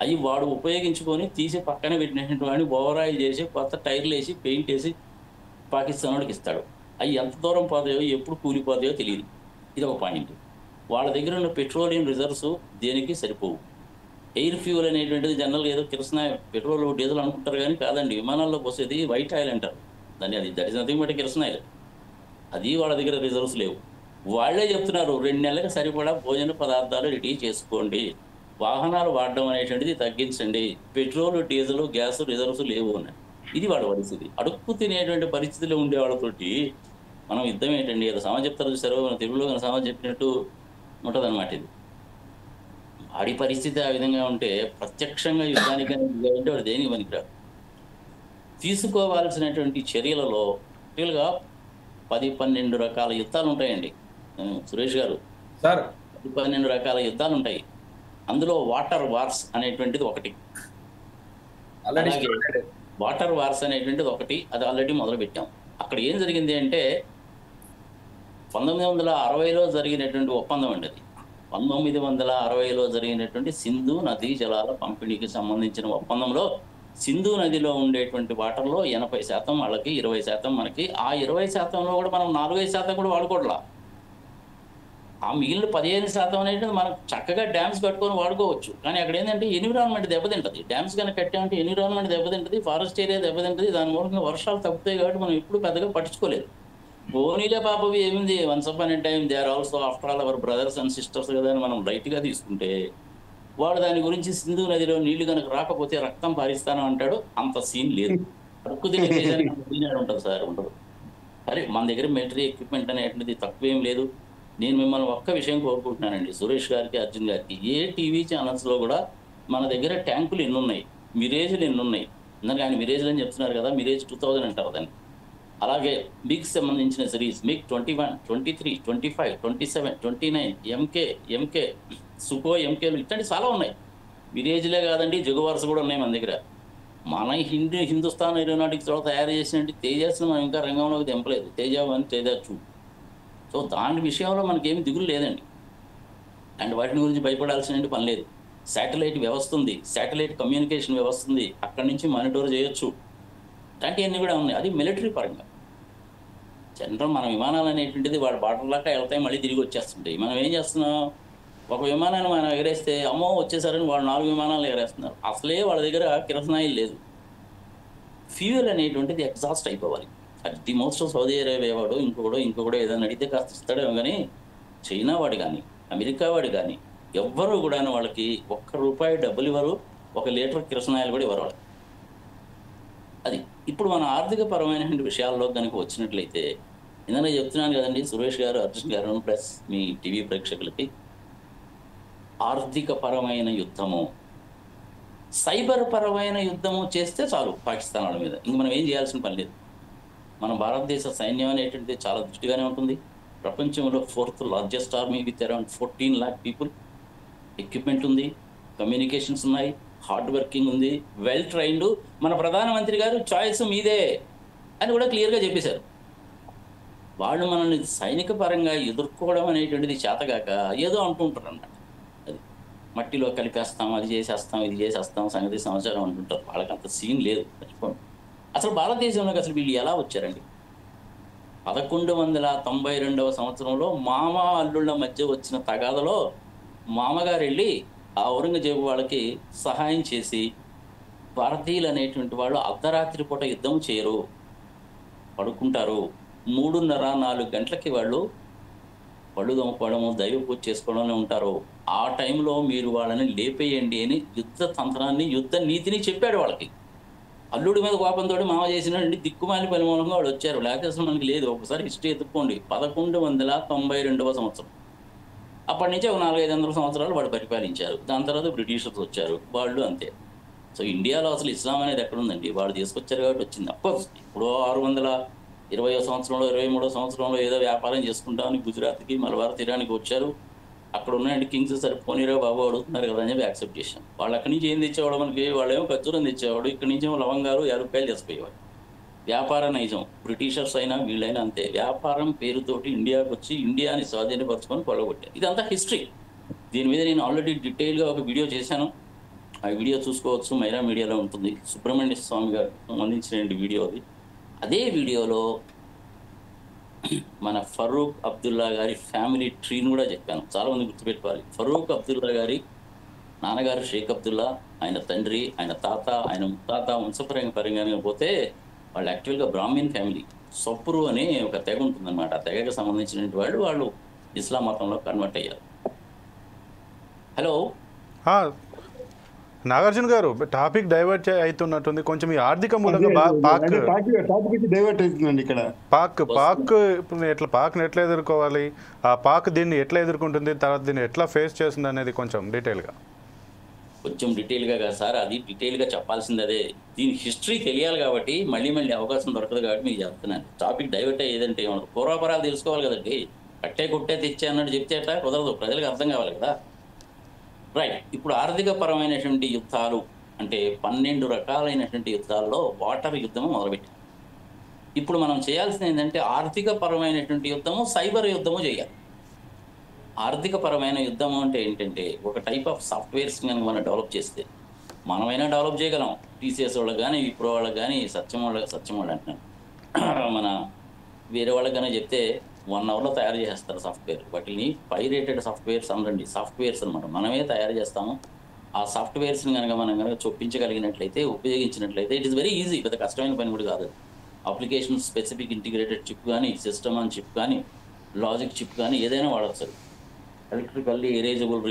అవి వాడు ఉపయోగించుకొని తీసి పక్కన పెట్టినటువంటి వాడిని ఓవరాయిల్ చేసి కొత్త టైర్లు వేసి పెయింట్ వేసి పాకిస్తాన్ వాడికి ఇస్తాడు. అవి ఎంత దూరం పోతాయో, ఎప్పుడు కూలిపోతాయో తెలియదు. ఇది ఒక పాయింట్. వాళ్ళ దగ్గర ఉన్న పెట్రోలియం రిజర్వ్స్ దేనికి సరిపోవు. ఎయిర్ ఫ్యూల్ అనేటువంటిది జనరల్గా ఏదో కిరసనాయిల్, పెట్రోల్, డీజిల్ అనుకుంటారు కానీ కాదండి. విమానాల్లో పోసేది వైట్ ఆయిల్ అంటారు దాన్ని. అది దట్ ఇస్ నథింగ్ బట్ కిరసనాయిల్. అది వాళ్ళ దగ్గర రిజర్వ్స్ లేవు. వాళ్ళే చెప్తున్నారు 2 నెలలకు సరిపడా భోజన పదార్థాలు రెడీ చేసుకోండి, వాహనాలు వాడడం అనేటువంటిది తగ్గించండి, పెట్రోల్, డీజిల్, గ్యాస్ రిజర్వ్స్ లేవు అన్నాయి. ఇది వాళ్ళ పరిస్థితి. అడుక్కు తినేటువంటి పరిస్థితిలో ఉండే వాళ్ళతోటి మనం యుద్ధం ఏంటండి? ఏదో సమాజం చెప్తారు చూసారో, మన తెలుగులో సమాజం చెప్పినట్టు ఉంటుంది అన్నమాట. ఇది వాడి పరిస్థితి ఆ విధంగా ఉంటే ప్రత్యక్షంగా యుద్ధానికి అంటే వాడు దేనికి పనికిరాడు. తీసుకోవాల్సినటువంటి చర్యలలో గా 10-12 రకాల యుద్ధాలు ఉంటాయండి సురేష్ గారు. సార్ 10-12 రకాల యుద్ధాలు ఉంటాయి. అందులో వాటర్ వార్స్ అనేటువంటిది ఒకటి. అలాగే వాటర్ వార్స్ అనేటువంటిది ఒకటి, అది ఆల్రెడీ మొదలు పెట్టాం. అక్కడ ఏం జరిగింది అంటే 1960లో జరిగినటువంటి ఒప్పందం అండి. అది 1960లో జరిగినటువంటి సింధు నదీ జలాల పంపిణీకి సంబంధించిన ఒప్పందంలో సింధు నదిలో ఉండేటువంటి వాటర్లో 80% వాళ్ళకి, 20% మనకి. ఆ 20%లో కూడా మనం 4-5% కూడా వాడుకోవట్లా. ఆ మిగిలిన 15% అనేటువంటి మనం చక్కగా డ్యామ్స్ కట్టుకొని వాడుకోవచ్చు. కానీ అక్కడ ఏంటంటే ఎన్విరాన్మెంట్ దెబ్బతింటుంది. డ్యామ్స్ కనుక కట్టామంటే ఎన్విరాన్మెంట్ దెబ్బతింటుంది, ఫారెస్ట్ ఏరియా దెబ్బతింటుంది. దాని మూలంగా వర్షాలు తగ్గుతాయి కాబట్టి మనం ఎప్పుడు పెద్దగా పట్టించుకోలేదు. పోనీలే పాపవి ఏముంది, once upon a time they are also after all our brothers and sisters కదా అని మనం లైట్ గా తీసుకుంటే, వాడు దాని గురించి సింధు నదిలో నీళ్లు కనుక రాకపోతే రక్తం పారిస్తాను అంటాడు. అంత సీన్ లేదు. అడుక్కు తినే దేశానికి అంత సీన్ ఉంటుంది సార్, ఉండదు. అరే మన దగ్గర మిలిటరీ ఎక్విప్మెంట్ అనేటువంటిది తక్కువేం లేదు. నేను మిమ్మల్ని ఒక్క విషయం కోరుకుంటున్నానండి, సురేష్ గారికి, అర్జున్ గారికి, ఏ టీవీ ఛానల్స్ లో కూడా మన దగ్గర ట్యాంకులు ఎన్ని ఉన్నాయి, మిరేజ్లు ఎన్ని ఉన్నాయి, ఇందాక ఆయన మిరేజ్లు అని చెప్తున్నారు కదా, మిరేజ్ 2000 అంటారు దాన్ని. అలాగే మిగ్ సంబంధించిన సిరీస్ మిగ్ 21, 23, 25, 27, 29, ఎంకే సుకో ఎంకేలు ఇట్లాంటి చాలా ఉన్నాయి. మిరేజ్లే కాదండి, జగువార్స్ కూడా ఉన్నాయి మన దగ్గర. మన హిందుస్థాన్ ఏరోనాటిక్స్ లో తయారు చేసినట్టు తేజస్ని మనం ఇంకా రంగంలోకి దింపలేదు. తేజ 1, తేజ 2. సో దాని విషయంలో మనకేమి దిగులు లేదండి. అండ్ వాటిని గురించి భయపడాల్సిన పని లేదు. శాటిలైట్ వ్యవస్థ ఉంది, శాటిలైట్ కమ్యూనికేషన్ వ్యవస్థ ఉంది, అక్కడి నుంచి మానిటర్ చేయొచ్చు. ఇలాంటివన్నీ కూడా ఉన్నాయి. అది మిలిటరీ పరంగా. జనరల్ మన విమానాలు అనేటువంటిది వాడు బార్డర్లాగా వెళ్తాయి, మళ్ళీ తిరిగి వచ్చేస్తుంటాయి. మనం ఏం చేస్తున్నాం, ఒక విమానాన్ని మనం ఎగరేస్తే అమ్మో వచ్చేసారని వాళ్ళు 4 విమానాలు ఎగరేస్తున్నారు. అసలే వాళ్ళ దగ్గర కిరసనాయిల్ లేదు. ఫ్యూయల్ అనేటువంటిది ఎగ్జాస్ట్ అయిపోవాలి. అది ది మోస్ట్ సౌదీ అరేబియా వాడు ఇంకొకడో ఏదైనా అడిగితే కాస్త ఇస్తాడేమో, కానీ చైనా వాడు కానీ అమెరికా వాడు కానీ ఎవ్వరూ కూడా వాళ్ళకి ₹1 డబ్బులు ఇవ్వరు, 1 లీటర్ కిరసనాయిల్ కూడా ఇవ్వరు వాళ్ళు. అది ఇప్పుడు మన ఆర్థిక పరమైనటువంటి విషయాల్లో కనుక వచ్చినట్లయితే, ఇందాక చెప్తున్నాను కదండి సురేష్ గారు, అర్జున్ గారు ప్లస్ మీ టీవీ ప్రేక్షకులకి, ఆర్థిక పరమైన యుద్ధము, సైబర్ పరమైన యుద్ధము చేస్తే చాలు పాకిస్తాన్ వాళ్ళ మీద. ఇంక మనం ఏం చేయాల్సిన పని లేదు. మన భారతదేశ సైన్యం అనేటువంటిది చాలా దృష్టిగానే ఉంటుంది. ప్రపంచంలో 4th largest army with around 14 lakh people. Equipment ఉంది, కమ్యూనికేషన్స్ ఉన్నాయి, హార్డ్ వర్కింగ్ ఉంది, వెల్ ట్రైన్డ్. మన ప్రధానమంత్రి గారు చాయిస్ మీదే అని కూడా క్లియర్గా చెప్పేశారు. వాళ్ళు మనల్ని సైనిక పరంగా ఎదుర్కోవడం అనేటువంటిది చేతగాక ఏదో అంటుంటారు అన్నమాట. అది మట్టిలో కలిపేస్తాం, అది చేసేస్తాం, ఇది చేసేస్తాం, సంగతి సమాచారం అంటుంటారు. వాళ్ళకి అంత సీన్ లేదు. అసలు భారతదేశంలోకి అసలు వీళ్ళు ఎలా వచ్చారండి? 1192వ సంవత్సరంలో మామ అల్లుళ్ళ మధ్య వచ్చిన తగాదలో మామగారు వెళ్ళి ఆ ఔరంగజేబు వాళ్ళకి సహాయం చేసి, భారతీయులు అనేటువంటి వాళ్ళు అర్ధరాత్రి పూట యుద్ధం చేయరు, పడుకుంటారు. 3:30-4 గంటలకి వాళ్ళు పళ్ళు దొమ్మకోవడము, దైవ పూజ చేసుకోవడంలో ఉంటారు. ఆ టైంలో మీరు వాళ్ళని లేపేయండి అని యుద్ధ తంత్రాన్ని, యుద్ధ నీతిని చెప్పాడు వాళ్ళకి. అల్లుడి మీద కోపంతో మామ చేసినటువంటి దిక్కుమాలి పని మూలంగా వాళ్ళు వచ్చారు. లేకపోతే అసలు మనకి లేదు. ఒకసారి హిస్టరీ ఎత్తుక్కోండి. 1192వ సంవత్సరం. అప్పటి నుంచి ఒక 400-500 సంవత్సరాలు వాడు పరిపాలించారు. దాని తర్వాత బ్రిటిషర్స్ వచ్చారు, వాళ్ళు అంతే. సో ఇండియాలో అసలు ఇస్లాం అనేది ఎక్కడుందండి? వాళ్ళు తీసుకొచ్చారు కాబట్టి వచ్చింది. అఫ్కోర్స్ ఇప్పుడు 620వ సంవత్సరంలో 23వ సంవత్సరంలో ఏదో వ్యాపారం చేసుకుంటామని గుజరాత్కి, మలబార్ తీరానికి వచ్చారు. అక్కడ ఉన్న కింగ్స్ సరే పోనీరా బాబు అడుగుతున్నారు కదా అని చెప్పి యాక్సెప్ట్ చేశాం. వాళ్ళు అక్కడి నుంచి ఏం తెచ్చేవాడు మనకి? వాళ్ళేమో ఖర్జూరం తెచ్చేవాడు, ఇక్కడి నుంచి ఏమో లవంగాలు 50 రూపాయలు చేసిపోయేవాడు. వ్యాపార నైజం. బ్రిటిషర్స్ అయినా వీళ్ళైనా అంతే. వ్యాపారం పేరుతోటి ఇండియాకి వచ్చి ఇండియాని స్వాధీనపరచుకొని కొలగొట్టారు. ఇదంతా హిస్టరీ. దీని మీద నేను ఆల్రెడీ డీటెయిల్గా ఒక వీడియో చేశాను. ఆ వీడియో చూసుకోవచ్చు, మైరా మీడియాలో ఉంటుంది. సుబ్రహ్మణ్య స్వామి గారు సంబంధించిన వీడియో అది. అదే వీడియోలో మన ఫరూక్ అబ్దుల్లా గారి ఫ్యామిలీ ట్రీని కూడా చెప్పాను. చాలామంది గుర్తుపెట్టుకోవాలి. ఫరూక్ అబ్దుల్లా గారి నాన్నగారు షేక్ అబ్దుల్లా, ఆయన తండ్రి, ఆయన తాత, ఆయన ముత్తాత వంశపరంగా పోతే వాళ్ళు యాక్చువల్గా బ్రాహ్మణ్ ఫ్యామిలీ. సొప్పురు అనే ఒక తెగ ఉంటుందన్నమాట. ఆ తెగకు సంబంధించినటువంటి వాళ్ళు ఇస్లాం మతంలో కన్వర్ట్ అయ్యారు. హలో నాగార్జున గారు, టాపిక్ డైవర్ట్ అవుతున్నట్టుంది కొంచెం. ఈ ఆర్థిక మూలంగా పాక్ డైవర్ట్ అవుతుందండి ఇక్కడ. పాక్ని ఎట్లా ఎదుర్కోవాలి, ఆ పాక్ దీన్ని ఎట్లా ఎదుర్కొంటుంది, తర్వాత దీన్ని ఎట్లా ఫేస్ చేస్తుంది అనేది కొంచెం డీటెయిల్గా కాదు సార్, అది డీటెయిల్గా చెప్పాల్సింది అదే. దీని హిస్టరీ తెలియాలి కాబట్టి మళ్ళీ అవకాశం దొరకదు కాబట్టి మీకు చెప్తున్నాను. టాపిక్ డైవర్ట్ అయ్యేదంటే ఏమన్నా పూర్వాపరాలు తెలుసుకోవాలి కదండి. కట్టే కొట్టే తెచ్చే అన్నట్టు చెప్తే ఎట్లా కుదరదు, ప్రజలకు అర్థం కావాలి కదా. రైట్. ఇప్పుడు ఆర్థిక పరమైనటువంటి యుద్ధాలు అంటే 12 రకాలైనటువంటి యుద్ధాల్లో వాటర్ యుద్ధము మొదలుపెట్టాం. ఇప్పుడు మనం చేయాల్సింది ఏంటంటే ఆర్థిక పరమైనటువంటి యుద్ధము, సైబర్ యుద్ధము చేయాలి. ఆర్థిక పరమైన యుద్ధము అంటే ఏంటంటే ఒక టైప్ ఆఫ్ సాఫ్ట్వేర్స్ కనుక మనం డెవలప్ చేస్తే, మనమైనా డెవలప్ చేయగలం. టీసీఎస్ వాళ్ళకి కానీ, విప్రో వాళ్ళకి కానీ, సత్యం వాళ్ళు అంటున్నాను, మన వేరే వాళ్ళకి కానీ చెప్తే 1 అవర్లో తయారు చేస్తారు సాఫ్ట్వేర్. వాటిని పైరేటెడ్ సాఫ్ట్వేర్స్ అనరండి, సాఫ్ట్వేర్స్ అనమాట. మనమే తయారు చేస్తాము. ఆ సాఫ్ట్వేర్స్ని కనుక మనం చొప్పించగలిగినట్లయితే, ఉపయోగించినట్లయితే ఇట్ ఈస్ వెరీ ఈజీ. పెద్ద కష్టమైన పని కూడా కాదు. అప్లికేషన్ స్పెసిఫిక్ ఇంటిగ్రేటెడ్ చిప్ కానీ, సిస్టమ్ ఆన్ చిప్ కానీ, లాజిక్ చిప్ కానీ ఏదైనా వాడచ్చు. Electrically erasable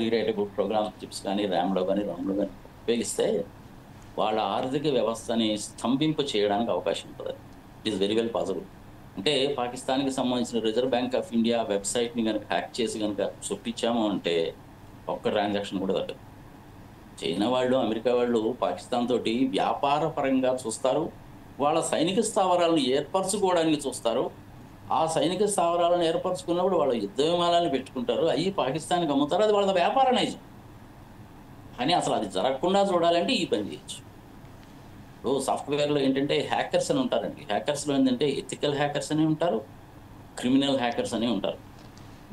rewritable program chips కానీ, ర్యామ్లో కానీ, రోమ్లో కానీ ఉపయోగిస్తే వాళ్ళ ఆర్థిక వ్యవస్థని స్తంభింప చేయడానికి అవకాశం ఉంటుంది. It is very well possible. అంటే పాకిస్తాన్కి సంబంధించిన రిజర్వ్ బ్యాంక్ ఆఫ్ ఇండియా వెబ్సైట్ని కనుక హ్యాక్ చేసి కనుక చొప్పించాము అంటే ఒక్క ట్రాన్సాక్షన్ కూడా తగ్గదు. చైనా వాళ్ళు, అమెరికా వాళ్ళు పాకిస్తాన్ తోటి వ్యాపార పరంగా చూస్తారు, వాళ్ళ సైనిక స్థావరాలను ఏర్పరచుకోవడానికి చూస్తారు. ఆ సైనిక స్థావరాలను ఏర్పరచుకున్నప్పుడు వాళ్ళ యుద్ధ విమానాలను పెట్టుకుంటారు, అవి పాకిస్తాన్కి అమ్ముతారు, అది వాళ్ళ వ్యాపార నైజం. కానీ అసలు అది జరగకుండా చూడాలంటే ఈ పని చేయొచ్చు. ఇప్పుడు సాఫ్ట్వేర్లో ఏంటంటే హ్యాకర్స్ అని ఉంటారండి. హ్యాకర్స్లో ఏంటంటే ఎథికల్ హ్యాకర్స్ అని ఉంటారు, క్రిమినల్ హ్యాకర్స్ అని ఉంటారు.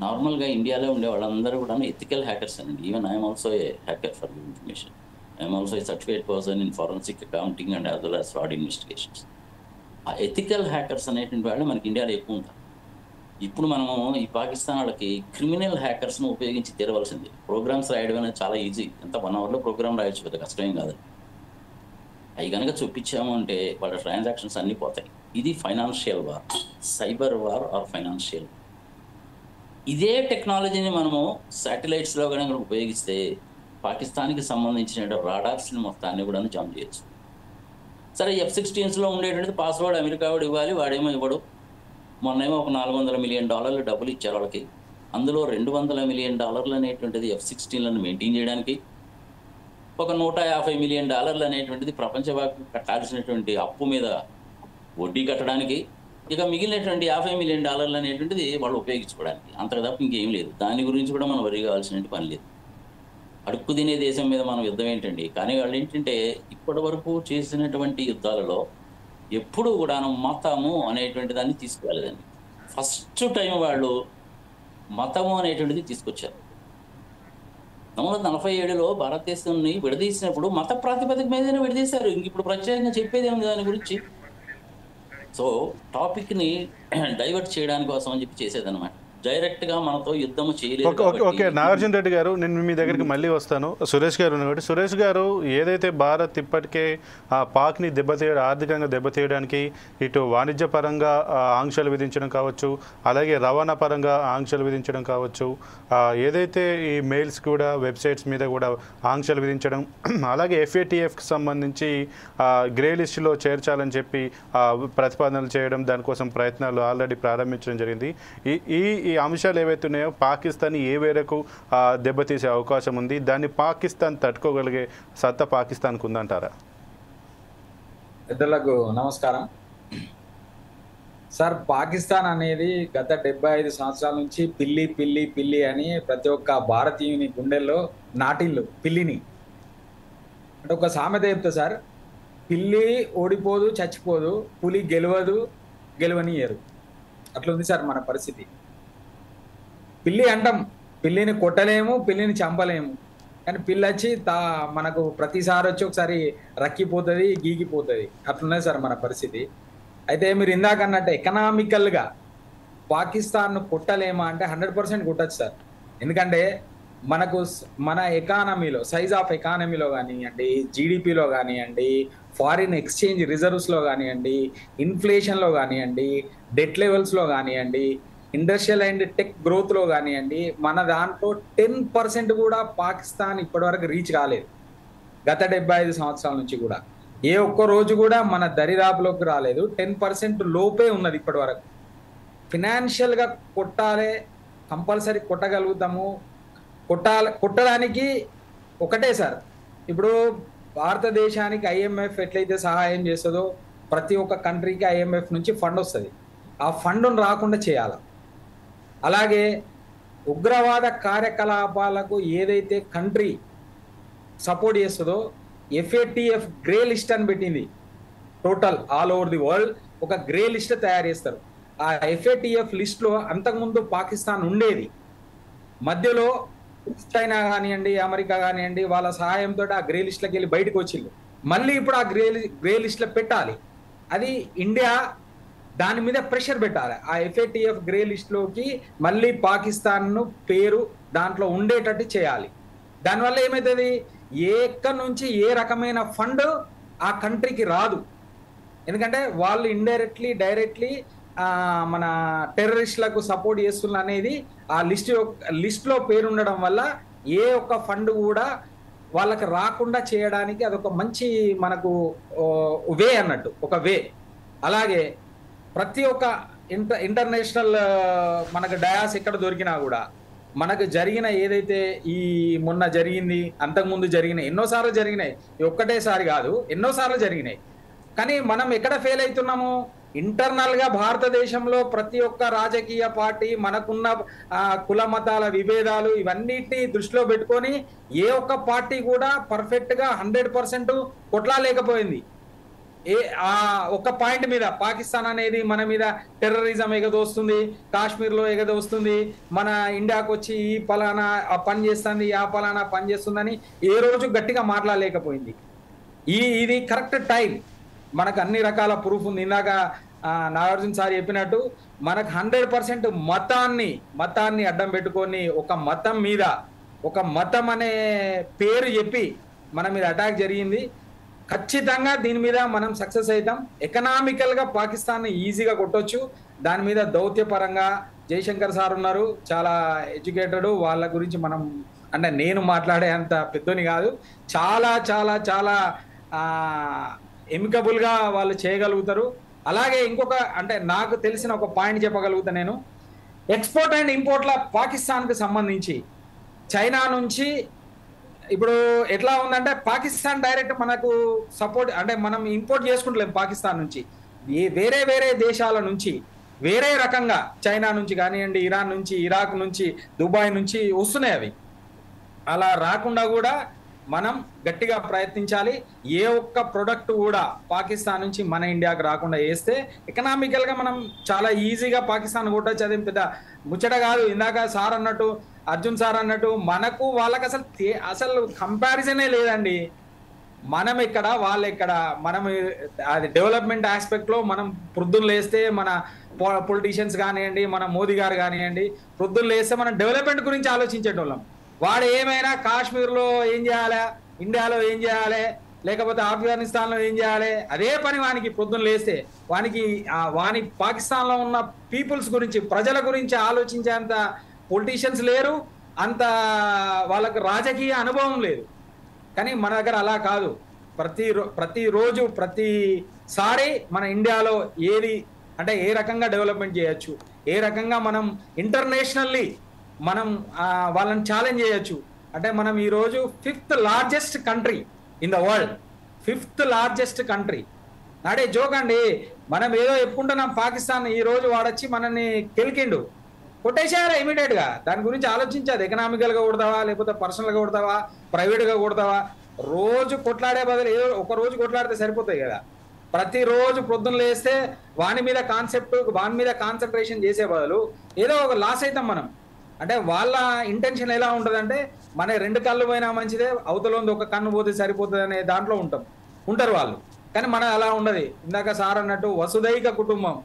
నార్మల్గా ఇండియాలో ఉండే వాళ్ళందరూ కూడా ఎథికల్ హ్యాకర్స్ అండి. Even I'm also a hacker for information. I'm also a certified person in forensic accounting and as well as fraud investigations. ఆ ఎథికల్ హ్యాకర్స్ అనేటువంటి వాళ్ళు మనకి ఇండియాలో ఎక్కువ ఉంటారు. ఇప్పుడు మనము ఈ పాకిస్తాన్ వాళ్ళకి క్రిమినల్ హ్యాకర్స్ను ఉపయోగించి తీరవలసింది. ప్రోగ్రామ్స్ రాయడం అనేది చాలా ఈజీ, ఎంత 1 అవర్లో ప్రోగ్రామ్ రాయొచ్చు, పెద్ద కష్టమేం కాదు. అవి కనుక చూపించాము అంటే వాళ్ళ ట్రాన్సాక్షన్స్ అన్నీ పోతాయి. ఇది financial war, cyber war or financial. ఇదే టెక్నాలజీని మనము శాటిలైట్స్లో కనుక ఉపయోగిస్తే పాకిస్తాన్కి సంబంధించిన రాడార్స్ని మొత్తాన్ని కూడా జామ్ చేయొచ్చు. సరే, F-16లో ఉండేటువంటిది పాస్వర్డ్ అమెరికా వాడు ఇవ్వాలి, వాడేమో ఇవ్వడు. మొన్నేమో ఒక $400 మిలియన్ డబ్బులు ఇచ్చారు వాళ్ళకి. అందులో $200 మిలియన్ అనేటువంటిది F-16లను మెయింటైన్ చేయడానికి, ఒక $150 మిలియన్ అనేటువంటిది ప్రపంచవ్యాప్తంగా కట్టాల్సినటువంటి అప్పు మీద వడ్డీ కట్టడానికి, ఇక మిగిలినటువంటి $50 మిలియన్ అనేటువంటిది వాళ్ళు ఉపయోగించుకోవడానికి. అంతకు తప్ప ఇంకేం లేదు. దాని గురించి కూడా మనం వరి కావాల్సిన పని లేదు. అడుక్కు తినే దేశం మీద మనం యుద్ధం ఏంటండి. కానీ వాళ్ళు ఏంటంటే ఇప్పటి వరకు చేసినటువంటి యుద్ధాలలో ఎప్పుడు కూడా మతము అనేటువంటి దాన్ని తీసుకురాలేదండి. ఫస్ట్ టైం వాళ్ళు మతము అనేటువంటిది తీసుకొచ్చారు. 1947లో భారతదేశాన్ని విడదీసినప్పుడు మత ప్రాతిపదిక మీదనే విడదీశారు. ఇంక ఇప్పుడు ప్రత్యేకంగా చెప్పేది ఏముంది దాని గురించి. సో టాపిక్ని డైవర్ట్ చేయడానికి కోసం అని చెప్పి చేసేదన్నమాట. డైరెక్ట్గా మనతో యుద్ధము చేయలేదు. ఓకే, నాగార్జున రెడ్డి గారు, నేను మీ దగ్గరికి మళ్ళీ వస్తాను. సురేష్ గారు ఉన్నారు. సురేష్ గారు, ఏదైతే భారత్ ఇప్పటికే పాక్ని ఆర్థికంగా దెబ్బతీయడానికి ఇటు వాణిజ్యపరంగా ఆంక్షలు విధించడం కావచ్చు, అలాగే రవాణా పరంగా ఆంక్షలు విధించడం కావచ్చు, ఏదైతే ఈ మెయిల్స్ కూడా వెబ్సైట్స్ మీద కూడా ఆంక్షలు విధించడం, అలాగే FATFకి సంబంధించి గ్రే లిస్టులో చేర్చాలని చెప్పి ప్రతిపాదనలు చేయడం, దానికోసం ప్రయత్నాలు ఆల్రెడీ ప్రారంభించడం జరిగింది. ఈ అంశాలు ఏవైతే ఉన్నాయో పాకిస్తాన్ ఏ మేరకు దెబ్బతీసే అవకాశం ఉంది? దాన్ని పాకిస్తాన్ తట్టుకోగలిగే సత్తా పాకిస్తాన్కు ఉందంటారా? పెద్దలకు నమస్కారం సార్. పాకిస్తాన్ అనేది గత 75 సంవత్సరాల నుంచి పిల్లి పిల్లి పిల్లి అని ప్రతి ఒక్క భారతీయుని గుండెల్లో నాటిల్లు పిల్లిని. అంటే ఒక సామెత చెప్తా సార్, పిల్లి ఓడిపోదు చచ్చిపోదు, పులి గెలవదు గెలవనియరు. అట్లుంది సార్ మన పరిస్థితి. పిల్లి అంటాం, పిల్లిని కొట్టలేము, పిల్లిని చంపలేము, కానీ పిల్లి వచ్చి మనకు ప్రతిసారి వచ్చి ఒకసారి రక్కిపోతుంది, గీగిపోతుంది. అట్లున్నది సార్ మన పరిస్థితి. అయితే మీరు ఇందాక అన్నట్టు ఎకనామికల్గా పాకిస్తాన్ను కొట్టలేమా అంటే 100% కొట్టచ్చు సార్. ఎందుకంటే మనకు మన ఎకానమీలో, సైజ్ ఆఫ్ ఎకానమీలో కానివ్వండి, జీడిపిలో కానివ్వండి, ఫారిన్ ఎక్స్చేంజ్ రిజర్వ్స్లో కానివ్వండి, ఇన్ఫ్లేషన్లో కానివ్వండి, డెట్ లెవెల్స్లో కానివ్వండి, ఇండస్ట్రియల్ అండ్ టెక్ గ్రోత్లో కానివ్వండి, మన దాంట్లో 10% కూడా పాకిస్తాన్ ఇప్పటివరకు రీచ్ కాలేదు. గత 75 సంవత్సరాల నుంచి కూడా ఏ ఒక్క రోజు కూడా మన దరిదాపులోకి రాలేదు. 10% లోపే ఉన్నది ఇప్పటి వరకు. ఫినాన్షియల్గా కొట్టాలి, కంపల్సరీ కొట్టగలుగుతాము. కొట్టడానికి ఒకటే సార్, ఇప్పుడు భారతదేశానికి IMF ఎట్లయితే సహాయం చేస్తుందో ప్రతి ఒక్క కంట్రీకి IMF నుంచి ఫండ్ వస్తుంది. ఆ ఫండ్ను రాకుండా చేయాలి. అలాగే ఉగ్రవాద కార్యకలాపాలకు ఏదైతే కంట్రీ సపోర్ట్ చేస్తుందో FATF గ్రే లిస్ట్ అని పెట్టింది. Total all over the world ఒక గ్రే లిస్ట్ తయారు చేస్తారు. ఆ FATF లిస్ట్లో అంతకుముందు పాకిస్తాన్ ఉండేది. మధ్యలో చైనా కానివ్వండి, అమెరికా కానివ్వండి, వాళ్ళ సహాయంతో ఆ గ్రే లిస్ట్లోకి వెళ్ళి బయటకు వచ్చింది. మళ్ళీ ఇప్పుడు ఆ గ్రే లిస్ట్లో పెట్టాలి. అది ఇండియా దాని మీద ప్రెషర్ పెట్టాలి. ఆ FATF గ్రే లిస్ట్లోకి మళ్ళీ పాకిస్తాన్ను పేరు దాంట్లో ఉండేటట్టు చేయాలి. దానివల్ల ఏమవుతుంది, ఎక్కడి నుంచి ఏ రకమైన ఫండ్ ఆ కంట్రీకి రాదు. ఎందుకంటే వాళ్ళు ఇండైరెక్ట్లీ డైరెక్ట్లీ మన టెర్రరిస్టులకు సపోర్ట్ చేస్తున్న అనేది ఆ లిస్ట్లో పేరు ఉండడం వల్ల ఏ ఒక్క ఫండ్ కూడా వాళ్ళకి రాకుండా చేయడానికి అదొక మంచి మనకు వే అన్నట్టు, ఒక వే. అలాగే ప్రతి ఒక్క ఇంటర్నేషనల్ మనకు డయాస్ ఎక్కడ దొరికినా కూడా మనకు జరిగిన ఏదైతే ఈ మొన్న జరిగింది, అంతకుముందు జరిగినాయి, ఎన్నోసార్లు జరిగినాయి, ఒక్కటేసారి కాదు, ఎన్నోసార్లు జరిగినాయి. కానీ మనం ఎక్కడ ఫెయిల్ అవుతున్నాము? ఇంటర్నల్గా భారతదేశంలో ప్రతి ఒక్క రాజకీయ పార్టీ మనకున్న కుల మతాల విభేదాలు ఇవన్నిటిని దృష్టిలో పెట్టుకొని ఏ ఒక్క పార్టీ కూడా పర్ఫెక్ట్గా 100% కొట్లాలేకపోయింది. ఒక పాయింట్ మీద పాకిస్తాన్ అనేది మన మీద టెర్రరిజం ఎగదోస్తుంది, కాశ్మీర్లో ఎగదోస్తుంది, మన ఇండియాకు వచ్చి ఈ పలానా పని చేస్తుంది, ఆ పలానా పని చేస్తుందని ఏ రోజు గట్టిగా మాట్లాడలేకపోయింది. ఇది కరెక్ట్ టైం. మనకు అన్ని రకాల ప్రూఫ్ ఉంది. ఇందాక నాగార్జున సార్ చెప్పినట్టు మనకు 100% మతాన్ని అడ్డం పెట్టుకొని ఒక మతం మీద, ఒక మతం అనే పేరు చెప్పి మన మీద అటాక్ జరిగింది. ఖచ్చితంగా దీని మీద మనం సక్సెస్ అవుతాం. ఎకనామికల్గా పాకిస్తాన్ ఈజీగా కొట్టొచ్చు. దాని మీద దౌత్యపరంగా జయశంకర్ సార్ ఉన్నారు, చాలా ఎడ్యుకేటెడ్. వాళ్ళ గురించి మనం అంటే నేను మాట్లాడే అంత పెద్దోని కాదు, చాలా చాలా చాలా ఎమికబుల్గా వాళ్ళు చేయగలుగుతారు. అలాగే ఇంకొక అంటే నాకు తెలిసిన ఒక పాయింట్ చెప్పగలుగుతా నేను. ఎక్స్పోర్ట్ అండ్ ఇంపోర్ట్ల పాకిస్తాన్కి సంబంధించి చైనా నుంచి ఇప్పుడు ఎట్లా ఉందంటే పాకిస్తాన్ డైరెక్ట్ మనకు సపోర్ట్ అంటే మనం ఇంపోర్ట్ చేసుకుంటలేం పాకిస్తాన్ నుంచి. వేరే వేరే దేశాల నుంచి వేరే రకంగా చైనా నుంచి కానివ్వండి, ఇరాన్ నుంచి, ఇరాక్ నుంచి, దుబాయ్ నుంచి వస్తున్నాయి. అవి అలా రాకుండా కూడా మనం గట్టిగా ప్రయత్నించాలి. ఏ ఒక్క ప్రొడక్ట్ కూడా పాకిస్తాన్ నుంచి మన ఇండియాకి రాకుండా వేస్తే ఎకనామికల్గా మనం చాలా ఈజీగా పాకిస్తాన్ కొట్టచ్చు. అదేం పెద్ద ముచ్చట కాదు. ఇందాక సార్ అన్నట్టు, అర్జున్ సార్ అన్నట్టు మనకు వాళ్ళకి అసలు కంపారిజనే లేదండి. మనం ఎక్కడ, వాళ్ళు ఎక్కడ. మనం అది డెవలప్మెంట్ ఆస్పెక్ట్లో మనం ప్రొద్దున లేస్తే మన పొలిటీషియన్స్ కానివ్వండి, మన మోదీ గారు కానివ్వండి, ప్రొద్దున లేస్తే మనం డెవలప్మెంట్ గురించి ఆలోచించేటోళ్ళం. వాడు ఏమైనా కాశ్మీర్లో ఏం చేయాలి, ఇండియాలో ఏం చేయాలి, లేకపోతే ఆఫ్ఘనిస్తాన్లో ఏం చేయాలి, అదే పని వానికి పొద్దున్న లేస్తే వాని పాకిస్తాన్లో ఉన్న పీపుల్స్ గురించి, ప్రజల గురించి ఆలోచించేంత పొలిటీషియన్స్ లేరు, అంత వాళ్ళకు రాజకీయ అనుభవం లేదు. కానీ మన దగ్గర అలా కాదు. ప్రతిరోజు ప్రతిసారి మన ఇండియాలో ఏది అంటే ఏ రకంగా డెవలప్మెంట్ చేయొచ్చు, ఏ రకంగా మనం ఇంటర్నేషనల్లీ మనం వాళ్ళని ఛాలెంజ్ చేయొచ్చు. అంటే మనం ఈరోజు 5th largest country in the world, 5th largest country. నాడే జోక్ అండి. మనం ఏదో చెప్పుకుంటున్నాం పాకిస్తాన్, ఈ రోజు వాడొచ్చి మనల్ని కెలికిండు, కొట్టేసేయాలి ఇమీడియట్గా. దాని గురించి ఆలోచించాలి. ఎకనామికల్గా కొడతావా, లేకపోతే పర్సనల్గా కొడతావా, ప్రైవేట్గా కొడతావా? రోజు కొట్లాడే బదులు ఏదో ఒక రోజు కొట్లాడితే సరిపోతాయి కదా. ప్రతిరోజు పొద్దున్న లేస్తే వాని మీద కాన్సన్ట్రేషన్ చేసే బదులు ఏదో ఒక లాస్ అవుతాం మనం. అంటే వాళ్ళ ఇంటెన్షన్ ఎలా ఉంటుందంటే మన 2 కళ్ళు పోయినా మంచిదే, అవతల ఒక కన్ను పోతే సరిపోతుంది అనే దాంట్లో ఉంటారు వాళ్ళు. కానీ మన అలా ఉండదు. ఇందాక సార్ అన్నట్టు వసుదైక కుటుంబం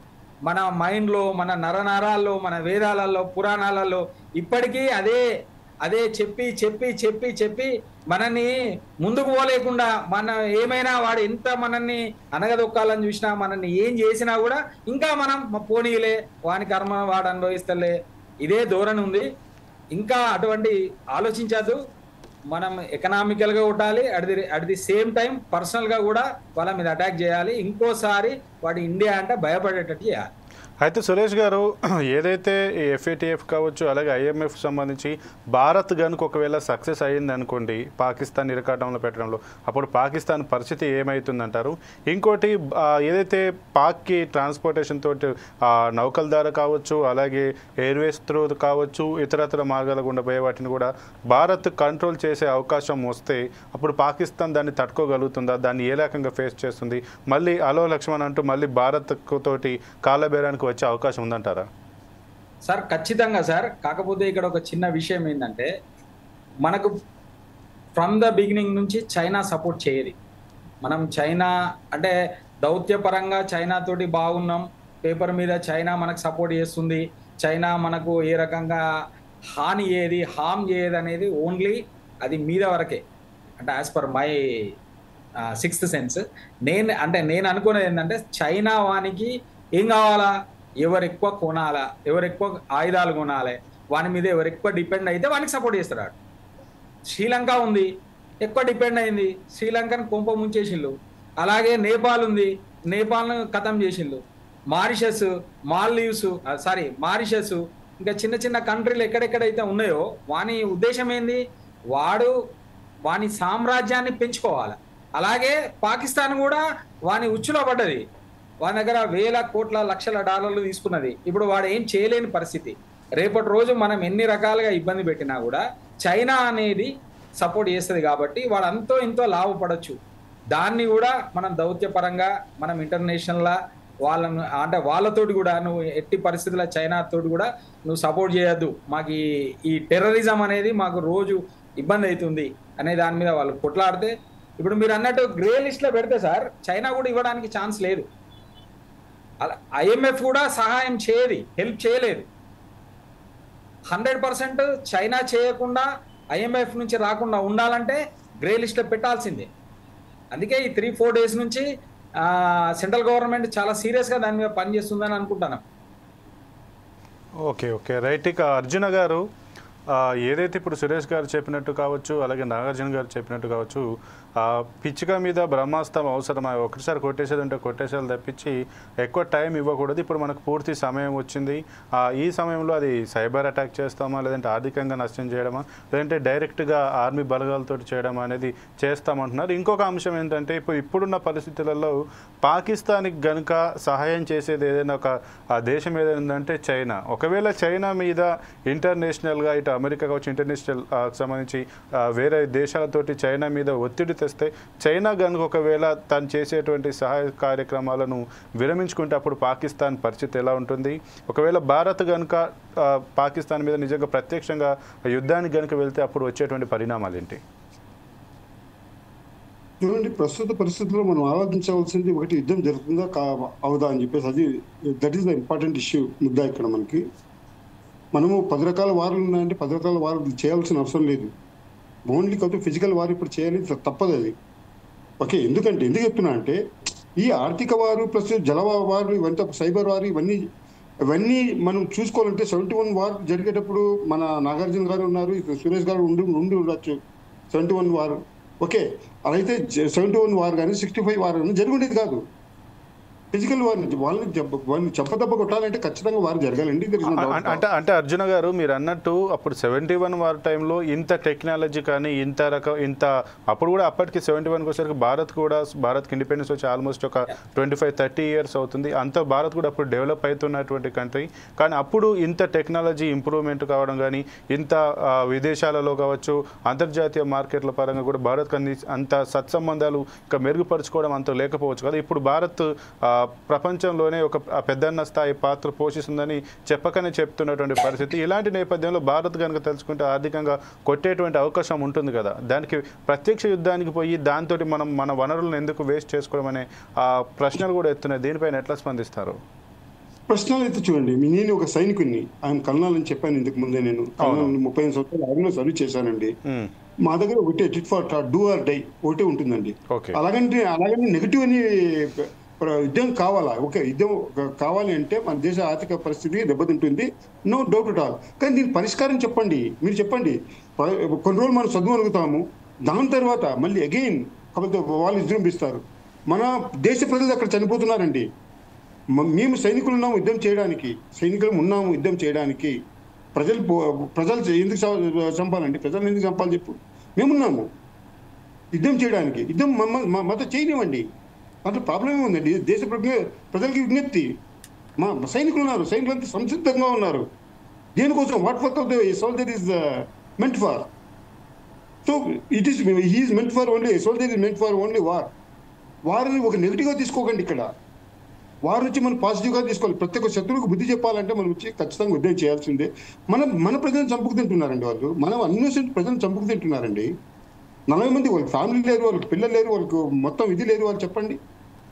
మన మైండ్లో, మన నరనరాల్లో, మన వేదాలలో, పురాణాలలో ఇప్పటికీ అదే చెప్పి చెప్పి చెప్పి చెప్పి మనల్ని ముందుకు పోలేకుండా, మన ఏమైనా వాడు ఎంత మనల్ని అనగదొక్కాలని చూసినా, మనల్ని ఏం చేసినా కూడా ఇంకా మనం పోనీలే, వాని కర్మ వాడు అనుభవిస్తలే, ఇదే ధోరణి ఉంది. ఇంకా అటువంటి ఆలోచించద్దు. మనం ఎకనామికల్గా కొట్టాలి, అట్ ది సేమ్ టైం పర్సనల్గా కూడా వాళ్ళ మీద అటాక్ చేయాలి. ఇంకోసారి వాడు ఇండియా అంటే భయపడేటట్టు చేయాలి. అయితే సురేష్ గారు, ఏదైతే FATF కావచ్చు, అలాగే IMF సంబంధించి భారత్ కనుక ఒకవేళ సక్సెస్ అయ్యింది అనుకోండి పాకిస్తాన్ ఇరకాటంలో పెట్టడంలో, అప్పుడు పాకిస్తాన్ పరిస్థితి ఏమవుతుందంటారు? ఇంకోటి, ఏదైతే పాక్కి ట్రాన్స్పోర్టేషన్ తోటి నౌకల ద్వారా కావచ్చు, అలాగే ఎయిర్వేస్ త్రూ కావచ్చు, ఇతరత్ర మార్గాల గుండా పోయే వాటిని కూడా భారత్ కంట్రోల్ చేసే అవకాశం వస్తే అప్పుడు పాకిస్తాన్ దాన్ని తట్టుకోగలుగుతుందా? దాన్ని ఏ రకంగా ఫేస్ చేస్తుంది? మళ్ళీ అలో లక్ష్మణ్ అంటూ మళ్ళీ భారత్ తోటి కాలబేరానికి వచ్చే అవకాశం ఉందంటారా? సార్ ఖచ్చితంగా సార్. కాకపోతే ఇక్కడ ఒక చిన్న విషయం ఏంటంటే, మనకు ఫ్రమ్ ద బిగినింగ్ నుంచి చైనా సపోర్ట్ చేయదు. మనం చైనా అంటే దౌత్యపరంగా చైనా తోటి బాగున్నాం, పేపర్ మీద చైనా మనకు సపోర్ట్ చేస్తుంది, చైనా మనకు ఏ రకంగా హామ్ చేయదు అనేది ఓన్లీ అది మీద వరకే. అంటే as per my sixth sense. నేను అనుకునేది ఏంటంటే చైనా వానికి ఏం కావాలా, ఎవరు ఎక్కువ కొనాలా, ఎవరు ఎక్కువ ఆయుధాలు కొనాలి, వాని మీద ఎవరు ఎక్కువ డిపెండ్ అయితే వానికి సపోర్ట్ చేస్తాడు. శ్రీలంక ఉంది, ఎక్కువ డిపెండ్ అయింది, శ్రీలంకను కొంప ముంచేసిళ్ళు. అలాగే నేపాల్ ఉంది, నేపాల్ను ఖతం చేసిళ్ళు. మారిషస్ ఇంకా చిన్న చిన్న కంట్రీలు ఎక్కడెక్కడైతే ఉన్నాయో వాని ఉద్దేశం ఏంది, వాని సామ్రాజ్యాన్ని పెంచుకోవాలి. అలాగే పాకిస్తాన్ కూడా వాని ఉచ్చులో పడ్డది, వాని దగ్గర వేల కోట్ల లక్షల డాలర్లు తీసుకున్నది. ఇప్పుడు వాడు ఏం చేయలేని పరిస్థితి. రేపటి రోజు మనం ఎన్ని రకాలుగా ఇబ్బంది పెట్టినా కూడా చైనా అనేది సపోర్ట్ చేస్తుంది కాబట్టి వాడు అంతో ఇంతో లాభపడచ్చు. దాన్ని కూడా మనం దౌత్యపరంగా మనం ఇంటర్నేషనల్లా వాళ్ళను అంటే వాళ్ళతోటి కూడా నువ్వు ఎట్టి పరిస్థితుల్లో చైనాతోటి కూడా నువ్వు సపోర్ట్ చేయొద్దు, మాకు ఈ టెర్రరిజం అనేది మాకు రోజు ఇబ్బంది అవుతుంది అనే దాని మీద వాళ్ళు కొట్లాడితే, ఇప్పుడు మీరు అన్నట్టు గ్రే లిస్ట్లో పెడితే సార్ చైనా కూడా ఇవ్వడానికి ఛాన్స్ లేదు. IMF కూడా సహాయం హెల్ప్ చేయలేదు. 100% చైనా చేయకుండా IMF నుంచి రాకుండా ఉండాలంటే గ్రే లిస్ట్లో పెట్టాల్సిందే. అందుకే ఈ 3-4 డేస్ నుంచి సెంట్రల్ గవర్నమెంట్ చాలా సీరియస్గా దాని మీద పనిచేస్తుందని అనుకుంటాను. Okay right. ఇక అర్జున గారు, ఏదైతే ఇప్పుడు సురేష్ గారు చెప్పినట్టు కావచ్చు, అలాగే నాగార్జున గారు చెప్పినట్టు కావచ్చు, పిచ్చిక మీద బ్రహ్మాస్త్రం అవసరమా, ఒకసారి కొట్టేసేది ఉంటే కొట్టేసేది తప్పించి ఎక్కువ టైం ఇవ్వకూడదు. ఇప్పుడు మనకు పూర్తి సమయం వచ్చింది. ఈ సమయంలో అది సైబర్ అటాక్ చేస్తామా, లేదంటే ఆర్థికంగా నష్టం చేయడమా, లేదంటే డైరెక్ట్గా ఆర్మీ బలగాలతో చేయడం అనేది చేస్తామంటున్నారు. ఇంకొక అంశం ఏంటంటే ఇప్పుడున్న పరిస్థితులలో పాకిస్తాన్కి గనుక సహాయం చేసేది ఏదైనా ఒక దేశం ఏదైందంటే చైనా. ఒకవేళ చైనా మీద ఇంటర్నేషనల్గా ఇటు అమెరికా కావచ్చు, ఇంటర్నేషనల్ సంబంధించి వేరే దేశాలతోటి చైనా మీద ఒత్తిడి తెస్తే, చైనా కనుక ఒకవేళ తను చేసేటువంటి సహాయ కార్యక్రమాలను విరమించుకుంటే అప్పుడు పాకిస్తాన్ పరిస్థితి ఎలా ఉంటుంది? ఒకవేళ భారత్ కనుక పాకిస్తాన్ మీద నిజంగా ప్రత్యక్షంగా యుద్ధానికి కనుక వెళ్తే అప్పుడు వచ్చేటువంటి పరిణామాలు ఏంటి? చూడండి, ప్రస్తుత పరిస్థితుల్లో మనం ఆలోచించవలసింది ఒకటి, యుద్ధం జరుగుతుందా అవుదా అని చెప్పేసి. అది that is the important issue, ముద్దా ఇక్కడ మనకి. మనము 10 రకాల వార్లు ఉన్నాయంటే 10 రకాల వార్లు చేయాల్సిన అవసరం లేదు. ఓన్లీ కాబట్టి ఫిజికల్ వార్ ఇప్పుడు చేయాలి, తప్పదు అది. ఓకే, ఎందుకు చెప్తున్నా అంటే ఈ ఆర్థిక వారు ప్లస్ జల వారు ఇవంతా సైబర్ వారు ఇవన్నీ మనం చూసుకోవాలంటే 71 వార్ జరిగేటప్పుడు మన నాగార్జున గారు ఉన్నారు, సురేష్ గారు ఉండి ఉండొచ్చు 71 వారు. ఓకే, అదైతే 71 వార్ కానీ 65 వార్ కానీ జరిగి ఉండేది కాదు. ఫిజికల్ వాళ్ళని చెప్పదెబ్బ కొట్టాలంటే ఖచ్చితంగా వారు జరగాలండి. అంటే అర్జున గారు మీరు అన్నట్టు అప్పుడు 71 వార్ టైంలో ఇంత టెక్నాలజీ కానీ ఇంత అప్పుడు కూడా అప్పటికి 71కి వచ్చేసరికి భారత్కి ఇండిపెండెన్స్ వచ్చి ఆల్మోస్ట్ ఒక 25-30 ఇయర్స్ అవుతుంది. అంత భారత్ కూడా అప్పుడు డెవలప్ అవుతున్నటువంటి కంట్రీ. కానీ అప్పుడు ఇంత టెక్నాలజీ ఇంప్రూవ్మెంట్ కావడం కానీ, ఇంత విదేశాలలో కావచ్చు, అంతర్జాతీయ మార్కెట్ల పరంగా కూడా భారత్కి అంత సత్సంబంధాలు ఇంకా మెరుగుపరుచుకోవడం అంత లేకపోవచ్చు కదా. ఇప్పుడు భారత్ ప్రపంచంలోనే ఒక పెద్దన్న స్థాయి పాత్ర పోషిస్తుందని చెప్పకనే చెప్తున్నటువంటి పరిస్థితి. ఇలాంటి నేపథ్యంలో భారత్ కనుక తెలుసుకుంటే ఆర్థికంగా కొట్టేటువంటి అవకాశం ఉంటుంది కదా. దానికి ప్రత్యక్ష యుద్ధానికి పోయి దాంతో మన వనరులను ఎందుకు వేస్ట్ చేసుకోవడం అనే ప్రశ్నలు కూడా ఎత్తున్నాయి. దీనిపైన ఎట్లా స్పందిస్తారు? ప్రశ్నలు అయితే చూడండి, నేను ఒక సైనికుడిని, ఆయన కల్నాల్ అని చెప్పాను ఇంతకు ముందే. నేను 35 సంవత్సరాలు ఆర్మీలో సర్వీస్ చేశానండి. మా దగ్గర ఒకటే tit for do or die ఒకటే ఉంటుందండి. అలాగని నెగిటివ్ అని యుద్ధం కావాలా? ఓకే, యుద్ధం కావాలి అంటే మన దేశ ఆర్థిక పరిస్థితి దెబ్బతింటుంది, నో డౌట్ అట్ ఆల్. కానీ దీని పరిష్కారం చెప్పండి, మీరు చెప్పండి. కొన్ని రోజులు మనం చదువుగలుగుతాము, దాని తర్వాత మళ్ళీ అగైన్ కాబట్టి వాళ్ళు విజృంభిస్తారు. మన దేశ ప్రజలు అక్కడ చనిపోతున్నారండి. మేము సైనికులు ఉన్నాము యుద్ధం చేయడానికి, యుద్ధం చేయడానికి. ప్రజలు ఎందుకు చంపాలండి? ప్రజలు ఎందుకు చంపాలి చెప్పు? మేమున్నాము యుద్ధం చేయడానికి. యుద్ధం మాతో చేయనివ్వండి, దాంట్లో ప్రాబ్లం ఏముందండి? దేశ ప్రజలకి విజ్ఞప్తి, మా సైనికులు ఉన్నారు, సైనికులంతా సంసిద్ధంగా ఉన్నారు. దేనికోసం? What work of the soldier is meant for. So he is meant for only, soldier is meant for only war. వారిని ఒక నెగిటివ్గా తీసుకోకండి. ఇక్కడ వారి నుంచి మనం పాజిటివ్గా తీసుకోవాలి. ప్రతి ఒక్క శత్రువుకు బుద్ధి చెప్పాలంటే మనం వచ్చి ఖచ్చితంగా యుద్ధం చేయాల్సిందే. మన ప్రజలను చంపుకు తింటున్నారండి వాళ్ళు. మనం అన్వేషణ ప్రజలను చంపుకు తింటున్నారండి. 40 మంది, వాళ్ళకి ఫ్యామిలీ లేరు, వాళ్ళకి పిల్లలు లేరు, వాళ్ళకి మొత్తం ఇది లేదు. వాళ్ళు చెప్పండి,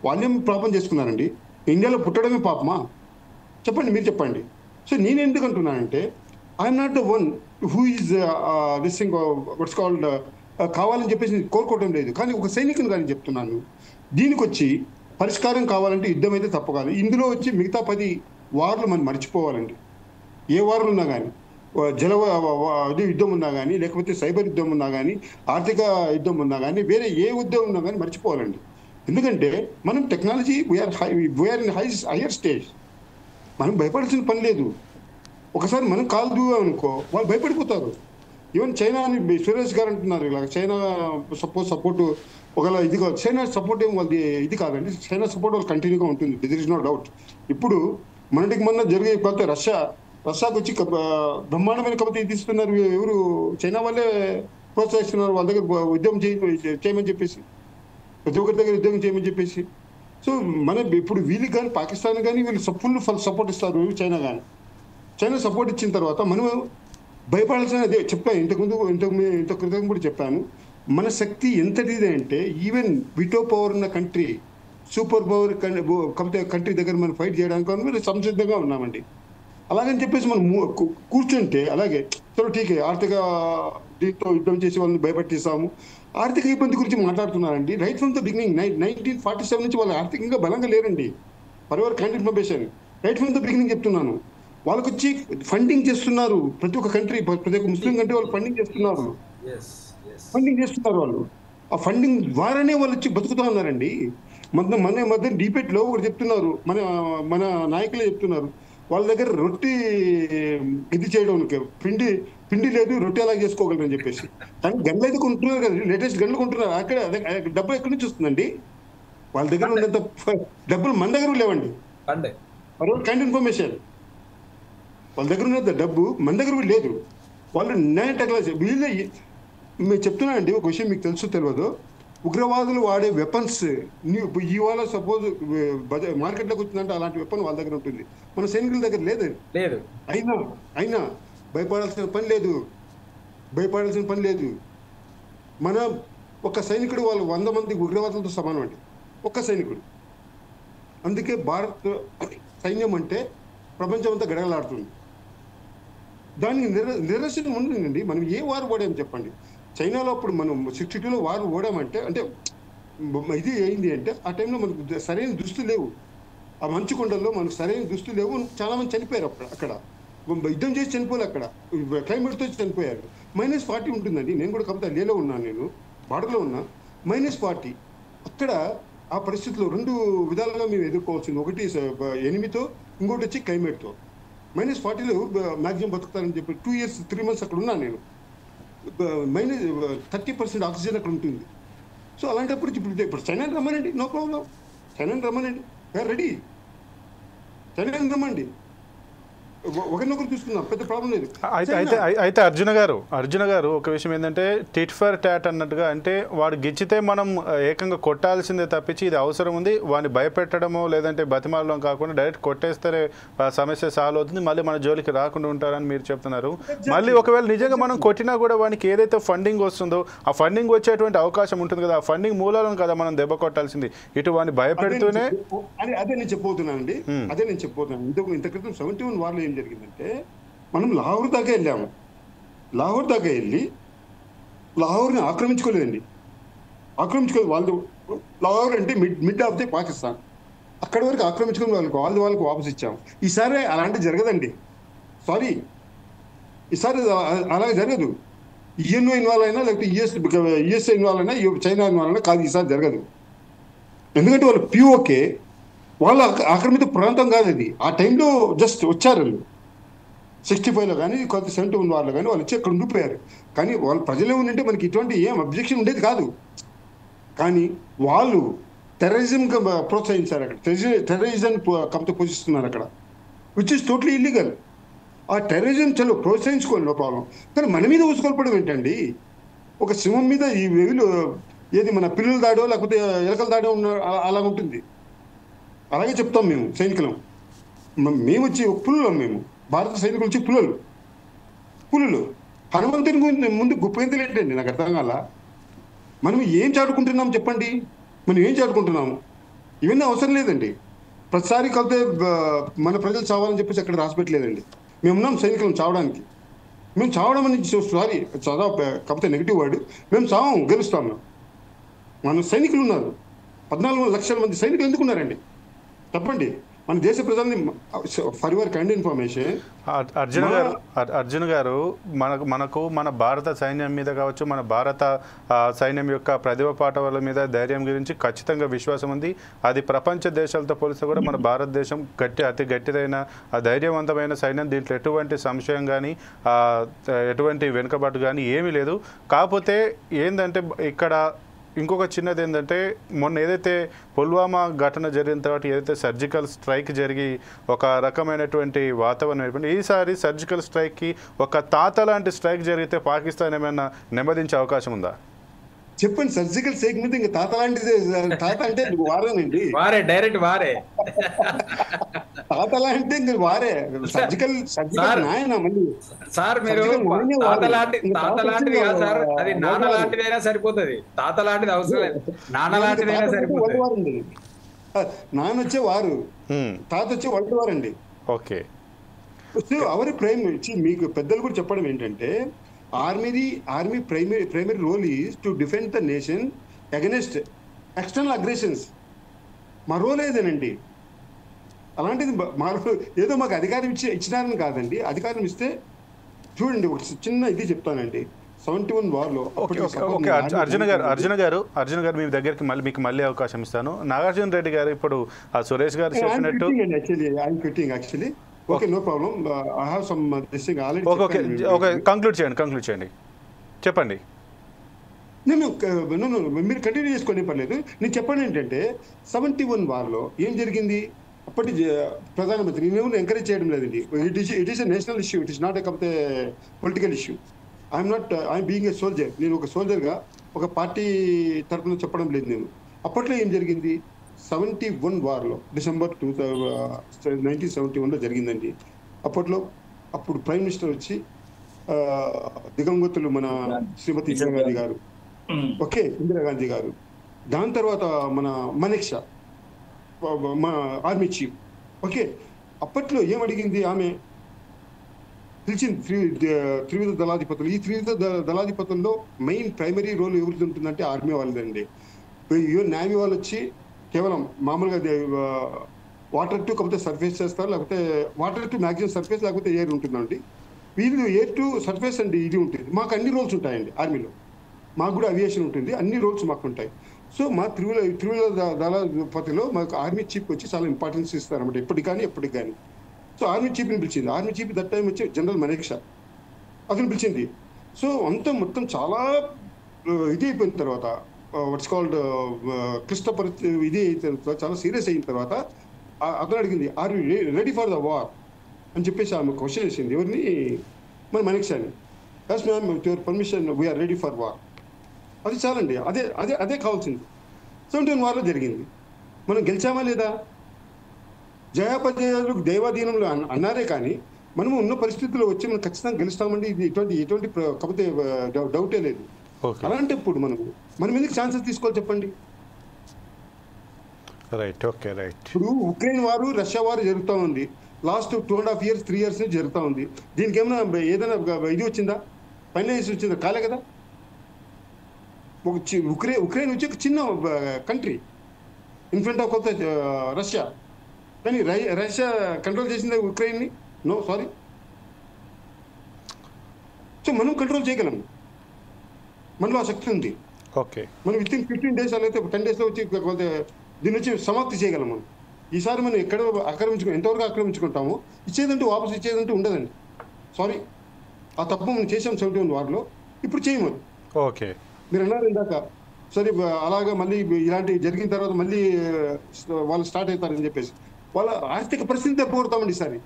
వాళ్ళేం పాపం చేసుకున్నారండి? ఇండియాలో పుట్టడమే పాపమా? చెప్పండి, మీరు చెప్పండి. సో నేను ఎందుకు అంటున్నానంటే I'm not the one who is this thing what's called కావాలని చెప్పేసి కోరుకోవడం లేదు. కానీ ఒక సైనికుని కానీ చెప్తున్నాను, దీనికి వచ్చి పరిష్కారం కావాలంటే యుద్ధం అయితే తప్పకాదు. ఇందులో వచ్చి మిగతా 10 వార్లు మనం మర్చిపోవాలండి. ఏ వార్లు ఉన్నా కానీ, జల యుద్ధం ఉన్నా కానీ, లేకపోతే సైబర్ యుద్ధం ఉన్నా కానీ, ఆర్థిక యుద్ధం ఉన్నా కానీ, వేరే ఏ యుద్ధం ఉన్నా కానీ మర్చిపోవాలండి. ఎందుకంటే మనం technology we are in higher stage. మనం భయపడాల్సిన పని లేదు. ఒకసారి మనం కాలు దూవామనుకో వాళ్ళు భయపడిపోతారు. ఈవెన్ చైనా అని సురేష్ గారు అంటున్నారు, ఇలా చైనా సపోర్ట్ ఒకవేళ ఇది కాదు, చైనా సపోర్ట్ ఏం వాళ్ళది ఇది కాదండి. చైనా సపోర్ట్ వాళ్ళు కంటిన్యూగా ఉంటుంది, దిర్ ఇస్ నో డౌట్. ఇప్పుడు మొన్న జరిగే రష్యాకు వచ్చి బ్రహ్మాండమైన కవిత తీస్తున్నారు. ఎవరు? చైనా వాళ్ళే ప్రోత్సహిస్తున్నారు వాళ్ళ దగ్గర ఉద్యమం చేయమని చెప్పేసి, ప్రతి ఒక్కరి దగ్గర ఉద్యోగం చేయమని చెప్పేసి. సో ఇప్పుడు వీళ్ళకి కానీ పాకిస్తాన్ కానీ వీళ్ళు ఫుల్ సపోర్ట్ ఇస్తారు చైనా కానీ. చైనా సపోర్ట్ ఇచ్చిన తర్వాత మనం భయపడాల్సిన, అదే చెప్పాను ఇంత క్రితం కూడా చెప్పాను, మన శక్తి ఎంతటిది అంటే ఈవెన్ విటో పవర్ ఉన్న కంట్రీ, సూపర్ పవర్ కంట్రీ దగ్గర మనం ఫైట్ చేయడానికి మనం సంసిద్ధంగా ఉన్నామండి. అలాగని చెప్పేసి మనం కూర్చుంటే అలాగే చలో ఠీకే ఆర్థిక దీంతో యుద్ధం చేసి వాళ్ళని భయపెట్టిస్తాము. ఆర్థిక ఇబ్బంది గురించి మాట్లాడుతున్నారండి. రైట్ ఫ్రమ్ ద బిగినింగ్ 1947 నుంచి వాళ్ళు ఆర్థికంగా బలంగా లేరండి. For your kind information, right from the beginning చెప్తున్నాను. వాళ్ళకి వచ్చి ఫండింగ్ చేస్తున్నారు. ప్రతి ఒక్క కంట్రీ, ప్రతి ఒక్క ముస్లిం కంట్రీ వాళ్ళు ఫండింగ్ చేస్తున్నారు. వాళ్ళు ఆ ఫండింగ్ ద్వారానే వాళ్ళు వచ్చి బతుకుతా ఉన్నారండి. మధ్య డిబేట్లో ఒకటి చెప్తున్నారు, మన నాయకులే చెప్తున్నారు, వాళ్ళ దగ్గర రొట్టి ఇది చేయడం పిండి లేదు, రొట్టె అలాగే చేసుకోగలరని చెప్పేసి. కానీ గన్లు అయితే కొంటున్నారు కదా, లేటెస్ట్ గన్లు కొంటున్నారు. అక్కడ డబ్బులు ఎక్కడి నుంచి వస్తుందండి? వాళ్ళ దగ్గర ఉన్నంత డబ్బులు మన దగ్గర లేవండి. కైండ్ ఇన్ఫర్మేషన్, వాళ్ళ దగ్గర ఉన్నంత డబ్బు మన దగ్గర లేదు. వాళ్ళు నాన్ టెక్నాలజీ వీళ్ళే. మీరు చెప్తున్నానండి ఒక విషయం, మీకు తెలుసు తెలియదు, ఉగ్రవాదులు వాడే వెపన్స్ ఇవాళ సపోజ్ మార్కెట్లోకి వచ్చిందంటే అలాంటి వెపన్ వాళ్ళ దగ్గర ఉంటుంది, మన సైనికుల దగ్గర లేదు. అయినా భయపడాల్సిన పని లేదు. మన ఒక సైనికుడు వాళ్ళు 100 మంది ఉగ్రవాదులతో సమానం అండి, ఒక్క సైనికుడు. అందుకే భారత్ సైన్యం అంటే ప్రపంచం అంతా గడగలాడుతుంది. దానికి నిరసన ఉంటుందండి. మనం ఏ వారు ఓడాం చెప్పండి? చైనాలో అప్పుడు మనం 62లో వారు ఓడామంటే అంటే ఇది అయింది అంటే ఆ టైంలో మనకు సరైన దుస్తులు లేవు. ఆ మంచు కొండల్లో మనకు సరైన దుస్తులు లేవు. చాలా మంది చనిపోయారు అక్కడ, యుద్ధం చేసి చనిపోయారు. అక్కడ క్లైమేట్తో చనిపోయారు. -40 ఉంటుందండి. నేను కూడా కవిత లేలో ఉన్నాను, నేను బార్డర్లో ఉన్నా. -40 అక్కడ ఆ పరిస్థితిలో 2 విధాలుగా మేము ఎదుర్కోవాల్సింది. ఒకటి ఎనిమితో, ఇంకోటి వచ్చి క్లైమేట్తో. -40లో మ్యాక్సిమం బతుకుతారని చెప్పి 2 years 3 months అక్కడ ఉన్నాను నేను. -30% ఆక్సిజన్ అక్కడ ఉంటుంది. సో అలాంటప్పుడు ఇప్పుడు చైనాని రమ్మనండి, నో ప్రాబ్లం. చైనాని రమ్మనండి, రెడీ. చైనాని రమ్మండి, ఒకరినొకరు చూసుకున్నాం, పెద్ద ప్రాబ్లం లేదు. అయితే అర్జున గారు ఒక విషయం ఏంటంటే టిట్ ఫర్ టాట్ అన్నట్టుగా, అంటే వాడు గిచ్చితే మనం ఏకంగా కొట్టాల్సిందే తప్పించి ఇది అవసరం ఉంది వాడిని భయపెట్టడమో లేదంటే బతిమాలడం కాకుండా డైరెక్ట్ కొట్టేస్తే సమస్య సాల్వ్ అవుతుంది, మళ్ళీ మన జోలికి రాకుండా ఉంటారని మీరు చెప్తున్నారు. మళ్ళీ ఒకవేళ నిజంగా మనం కొట్టినా కూడా వానికి ఏదైతే ఫండింగ్ వస్తుందో ఆ ఫండింగ్ వచ్చేటువంటి అవకాశం ఉంటుంది కదా, ఆ ఫండింగ్ మూలాలను కదా మనం దెబ్బ కొట్టాల్సింది. ఇటు వాడిని భయపెడుతూనే అదే నేను చెప్పబోతున్నానండి. ఇంత క్రితం 71 వార్లు ఏం జరిగిందంటే మనం లాహోర్ దాకా వెళ్ళాము. లాహోర్ దాకా వెళ్ళి లాహోర్ని ఆక్రమించుకోలేదండి. వాళ్ళు లాహోర్ అంటే మిడ్ ఆఫ్ ది పాకిస్తాన్, అక్కడి వరకు ఆక్రమించుకుని వాళ్ళకి వాపసు ఇచ్చాము. ఈసారి అలాంటి జరగదండి, సారీ, ఈసారి అలాగే జరగదు. యుఎన్ఓ ఇన్వాల్వ్ అయినా లేకపోతే యుఎస్ఏ ఇన్వాల్వ్ అయినా చైనా ఇన్వాల్వ్ అయినా కాదు, ఈసారి జరగదు. ఎందుకంటే వాళ్ళు పిఓకే, వాళ్ళ ఆక్రమిత ప్రాంతం కాదు అది. ఆ టైంలో జస్ట్ వచ్చారు వాళ్ళు 65లో కానీ కొంత 71 వార్లో కానీ వాళ్ళు వచ్చి అక్కడ ఉండిపోయారు. కానీ వాళ్ళు ప్రజలే ఉండింటే మనకి ఇటువంటి ఏం అబ్జెక్షన్ ఉండేది కాదు. కానీ వాళ్ళు టెర్రరిజం ప్రోత్సహించారు, అక్కడ టెర్రరిజం కంపెనీ పోషిస్తున్నారు అక్కడ, విచ్ ఇస్ టోటలీ ఇల్లీగల్. ఆ టెర్రరిజం చలో ప్రోత్సహించుకోండి, నో ప్రాబ్లం. కానీ మన మీద ఊసుకోల్పడం ఏంటండి? ఒక సింహం మీద ఈ వెవిలు ఏది మన పిల్లలు దాడో లేకపోతే ఎలకలు దాడో అలా ఉంటుంది. అలాగే చెప్తాం మేము సైనికులం. మేము వచ్చి పులులం, మేము భారత సైనికులు వచ్చి పులులు. హనుమంతుని ముందు గుప్పెంతలు ఏంటండి? నాకు అర్థం కాల. మనం ఏం చాటుకుంటున్నాం చెప్పండి? మనం ఏం చాటుకుంటున్నాము? ఇవన్నీ అవసరం లేదండి. ప్రతిసారి కలితే మన ప్రజలు చావాలని చెప్పేసి అక్కడ రాసిపెట్టలేదండి. మేమున్నాం సైనికులం చావడానికి. మేము చావడం అని సారీ చదవ కాకపోతే నెగిటివ్ వర్డ్, మేము చావం, గెలుస్తాము. మన సైనికులు ఉన్నారు, 14 లక్షల మంది సైనికులు ఎందుకు ఉన్నారండి చెప్పండి. మన దేశ ప్రజల్ని for your kind information Arjun గారు మనకు మన భారత సైన్యం మీద కావచ్చు, మన భారత సైన్యం యొక్క ప్రతిభ పాఠవాల మీద ధైర్యం గురించి ఖచ్చితంగా విశ్వాసం ఉంది. అది ప్రపంచ దేశాలతో పోలిస్తే కూడా మన భారతదేశం అతి గట్టిదైన ధైర్యవంతమైన సైన్యం. దీంట్లో ఎటువంటి సంశయం కానీ ఎటువంటి వెనుకబాటు కానీ ఏమీ లేదు. కాకపోతే ఏంటంటే ఇక్కడ ఇంకొక చిన్నది ఏంటంటే, మొన్న ఏదైతే పుల్వామా ఘటన జరిగిన తర్వాత ఏదైతే సర్జికల్ స్ట్రైక్ జరిగి ఒక రకమైనటువంటి వాతావరణం ఏర్పడింది, ఈసారి సర్జికల్ స్ట్రైక్కి ఒక తాత లాంటి స్ట్రైక్ జరిగితే పాకిస్తాన్ ఏమైనా నెమ్మదించే అవకాశం ఉందా? చెప్పండి. సర్జికల్ స్ట్రైక్ మీద ఇంకా తాత లాంటిది, తాత అంటే వారేనండి, వారే డైరెక్ట్ వారే, తాత లాంటి ఇంకా వారే. సర్జికల్ నాయన మళ్ళీ సార్ మీరు తాత లాంటిది కాదు సార్, అది నాన్న లాంటిదైనా సరిపోతుంది. తాత లాంటిది అవసరం లేదు, నాన్న లాంటిదైనా సరిపోతుంది. నాన్న వచ్చే వారు, తాత వచ్చే వంటి వారండి. ఓకే. అవరి ప్రైమ్ మీకు పెద్దలు కూడా చెప్పడం ఏంటంటే, army primary role is to defend the nation against external aggressions. మా రోల్ ఏదేనండి. అలాంటిది ఏదో మాకు అధికారం ఇచ్చినారని కాదండి. అధికారం ఇస్తే చూడండి, ఒక చిన్న ఇది చెప్తానండి. 71 వార్లో అర్జున్ గారు మీ దగ్గరికి మీకు మళ్ళీ అవకాశం ఇస్తాను. నాగార్జున రెడ్డి గారు ఇప్పుడు సురేష్ గారు చెప్పినట్టు okay, no problem. I have some this thing already. Okay, conclude చేయండి, చెప్పండి. మీరు కంటిన్యూ చేసుకునే పర్లేదు. నేను చెప్పండి ఏంటంటే, 71 వార్లో ఏం జరిగింది? అప్పటి ప్రధానమంత్రి నేను ఎంకరేజ్ చేయడం లేదండి. It is a national issue, it is not కాకపోతే political issue. I'm being a soldier. నేను ఒక సోల్జర్గా ఒక పార్టీ తరఫున చెప్పడం లేదు నేను. అప్పట్లో ఏం జరిగింది? 71 వార్లో డిసెంబర్ 1971లో జరిగిందండి. అప్పుడు ప్రైమ్ మినిస్టర్ వచ్చి దిగంగతులు మన శ్రీమతి ఇందిరాగాంధీ గారు, ఓకే, ఇందిరాగాంధీ గారు. దాని తర్వాత మన మనీక్షా, మన ఆర్మీ చీఫ్, ఓకే. అప్పట్లో ఏం అడిగింది ఆమె? పిలిచింది త్రివిధ దళాధిపతులు. ఈ త్రివిధ దళాధిపతుల్లో మెయిన్ ప్రైమరీ రోల్ ఎవరిది ఉంటుందంటే ఆర్మీ వాళ్ళదండి. నేవీ వాళ్ళు వచ్చి కేవలం మామూలుగా వాటర్ టు కాకపోతే సర్ఫేస్ చేస్తారు, లేకపోతే వాటర్ టు మ్యాక్సిమం సర్ఫేస్, లేకపోతే ఎయిర్ ఉంటుందండి. వీళ్ళు ఎయిర్ టు సర్ఫేస్ అండి ఇది ఉంటుంది. మాకు అన్ని రోల్స్ ఉంటాయండి ఆర్మీలో. మాకు కూడా అవియేషన్ ఉంటుంది, అన్ని రోల్స్ మాకు ఉంటాయి. సో మా త్రివిధ దళాధిపతిలో మాకు ఆర్మీ చీఫ్ వచ్చి చాలా ఇంపార్టెన్స్ ఇస్తారన్నమాట, ఎప్పటికి కానీ. సో ఆర్మీ చీఫ్ని పిలిచింది. ఆర్మీ చీఫ్ దట్ టైం వచ్చి జనరల్ మనీక్షా, అతను పిలిచింది. సో మొత్తం చాలా ఇది అయిపోయిన తర్వాత, వాట్స్ కాల్డ్ క్లిష్ట పరిస్థితి ఇది అయిన చాలా సీరియస్ అయిన తర్వాత అతను అడిగింది, are you ready for the war అని చెప్పేసి ఆమె క్వశ్చన్ వేసింది. ఎవరిని? మన మనీక్షాని. Yes ma'am, with your permission we're ready for war. అది చాలండి, అదే కావాల్సింది. 71 వార్లో జరిగింది. మనం గెలిచామా లేదా? జయాపజయాలు దైవాధీనంలో అన్నారే కానీ మనము ఉన్న పరిస్థితుల్లో వచ్చి మనం ఖచ్చితంగా గెలుస్తామండి. ఇది ఎటువంటి కాకపోతే డౌటే లేదు. అలాంటప్పుడు మనం ఎందుకు ఛాన్సెస్ తీసుకోవాలి చెప్పండి? Right, okay, right. ఇప్పుడు ఉక్రెయిన్ వారు, రష్యా వారు జరుగుతూ ఉంది. లాస్ట్ 2.5 years 3 years నుంచి జరుగుతూ ఉంది. దీనికి ఏమైనా ఏదైనా ఇది వచ్చిందా? ఫైనలైజ్ వచ్చిందా? కాలే కదా. ఉక్రెయిన్ వచ్చి ఒక చిన్న country in front of Russia, కానీ రష్యా కంట్రోల్ చేసింది ఉక్రెయిన్ని? No, sorry. సో మనం కంట్రోల్ చేయగలము, మనలో ఆ శక్తి ఉంది. ఓకే, మనం వితిన్ 15 days అయితే 10 daysలో వచ్చి దీని నుంచి సమాప్తి చేయగలం. మనం ఈసారి మనం ఎంతవరకు ఆక్రమించుకుంటామో ఇచ్చేదంటూ వాపసు ఇచ్చేదంటూ ఉండదండి. సారీ, ఆ తప్పు మనం చేసాం 71 వార్లో, ఇప్పుడు చేయము. ఓకే, మీరు అన్నారు ఇందాక, సరే అలాగా మళ్ళీ ఇలాంటివి జరిగిన తర్వాత మళ్ళీ వాళ్ళు స్టార్ట్ అవుతారని చెప్పేసి వాళ్ళ ఆర్థిక పరిస్థితిని దెబ్బ కొడతామండి. ఈసారి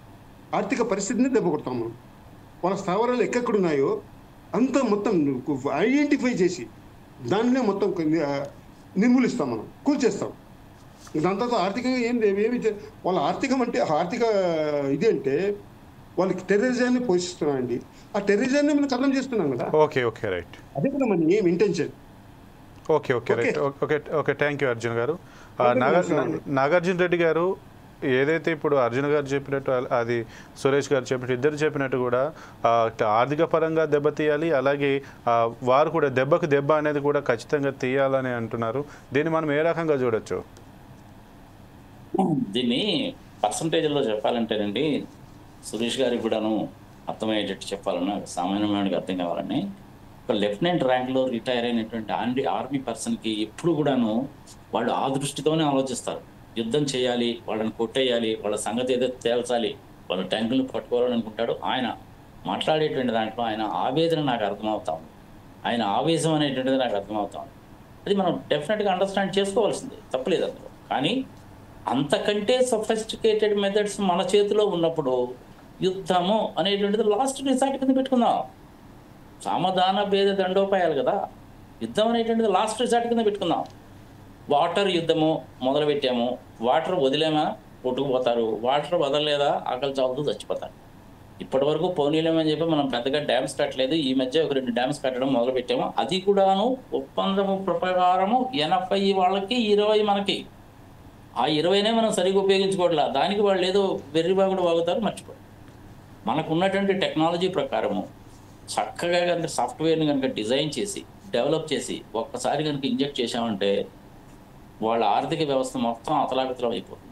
ఆర్థిక పరిస్థితిని దెబ్బ కొడతాం మనం. వాళ్ళ స్థావరాలు ఎక్కడున్నాయో అంతా మొత్తం ఐడెంటిఫై చేసి దానినే మొత్తం నిర్మూలిస్తాం, మనం కూల్చేస్తాం. దాని తర్వాత ఆర్థికంగా ఏమి వాళ్ళ ఆర్థిక ఇది అంటే వాళ్ళకి టెర్రరిజాన్ని పోషిస్తున్నామండి. ఆ టెర్రరిజాన్ని మనం ఖతం చేస్తున్నాం కదా. Okay, okay, right. అదే కదా మన ఏం intention. Okay, right. Okay, thank you Arjun గారు. నాగార్జున రెడ్డి గారు, ఏదైతే ఇప్పుడు అర్జున్ గారు చెప్పినట్టు అది సురేష్ గారు చెప్పినట్టు ఇద్దరు చెప్పినట్టు కూడా ఆర్థిక పరంగా దెబ్బతీయాలి, అలాగే వారు కూడా దెబ్బకు దెబ్బ అనేది కూడా ఖచ్చితంగా తీయాలని అంటున్నారు. దీన్ని మనం ఏ రకంగా చూడొచ్చు? దీన్ని పర్సంటేజ్లో చెప్పాలంటేనండి, సురేష్ గారికి కూడాను అర్థమయ్యేటట్టు చెప్పాలన్నా, సామాన్యమైనకి అర్థం కావాలని, ఒక లెఫ్టినెంట్ ర్యాంక్లో రిటైర్ అయినటువంటి ఆర్మీ పర్సన్కి ఎప్పుడు కూడాను వాళ్ళు ఆ దృష్టితోనే ఆలోచిస్తారు. యుద్ధం చేయాలి, వాళ్ళని కొట్టేయాలి, వాళ్ళ సంగతి ఏదో తేల్చాలి, వాళ్ళ ట్యాంకులను పట్టుకోవాలని అనుకుంటాడు. ఆయన మాట్లాడేటువంటి దాంట్లో ఆయన ఆవేదన నాకు అర్థమవుతా ఉంది, ఆయన ఆవేశం అనేటువంటిది నాకు అర్థమవుతా ఉంది. అది మనం డెఫినెట్గా అండర్స్టాండ్ చేసుకోవాల్సిందే, తప్పలేదు అందులో. కానీ అంతకంటే సొఫిస్టికేటెడ్ మెథడ్స్ మన చేతిలో ఉన్నప్పుడు యుద్ధము అనేటువంటిది లాస్ట్ రిసార్ట్ కింద పెట్టుకుందాం. సామధాన భేద దండోపాయాలు కదా, యుద్ధం అనేటువంటిది లాస్ట్ రిసార్ట్ కింద పెట్టుకుందాం. వాటర్ యుద్ధము మొదలు పెట్టాము, వాటర్ వదిలేమా కొట్టుకుపోతారు, వాటర్ వదలలేదా ఆకలి చావుతూ చచ్చిపోతారు. ఇప్పటి వరకు పోనీలేమని చెప్పి మనం పెద్దగా డ్యామ్స్ కట్టలేదు. ఈ మధ్య ఒక 2 డ్యామ్స్ కట్టడం మొదలు పెట్టాము. అది కూడాను ఒప్పందము ప్రకారము 80 వాళ్ళకి 20 మనకి. ఆ 20నే మనం సరిగ్గా ఉపయోగించుకోవట్లా, దానికి వాళ్ళు ఏదో వెర్రిబాగుడు వాగుతారు, మర్చిపోయి. మనకు ఉన్నటువంటి టెక్నాలజీ ప్రకారము చక్కగా కనుక సాఫ్ట్వేర్ని కనుక డిజైన్ చేసి డెవలప్ చేసి ఒక్కసారి కనుక ఇంజెక్ట్ చేసామంటే వాళ్ళ ఆర్థిక వ్యవస్థ మొత్తం అతలాకుతలం అయిపోతుంది.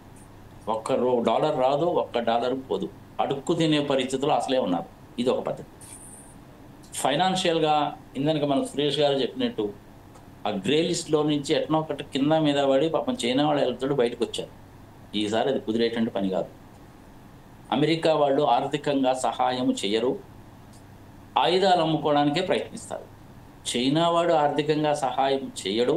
$1 రాదు, $1 పోదు, అడుక్కు తినే పరిస్థితులు అసలే ఉన్నారు. ఇది ఒక పద్ధతి. ఫైనాన్షియల్గా ఇందాక మన సురేష్ గారు చెప్పినట్టు ఆ గ్రే లిస్ట్లో నుంచి ఎట్నో ఒకటి కింద మీద పడి పాపం చైనా వాళ్ళు వెళ్తాడు బయటకు వచ్చారు. ఈసారి అది కుదిరేటువంటి పని కాదు. అమెరికా వాళ్ళు ఆర్థికంగా సహాయం చేయరు, ఆయుధాలు అమ్ముకోవడానికే ప్రయత్నిస్తారు. చైనా వాడు ఆర్థికంగా సహాయం చేయడు,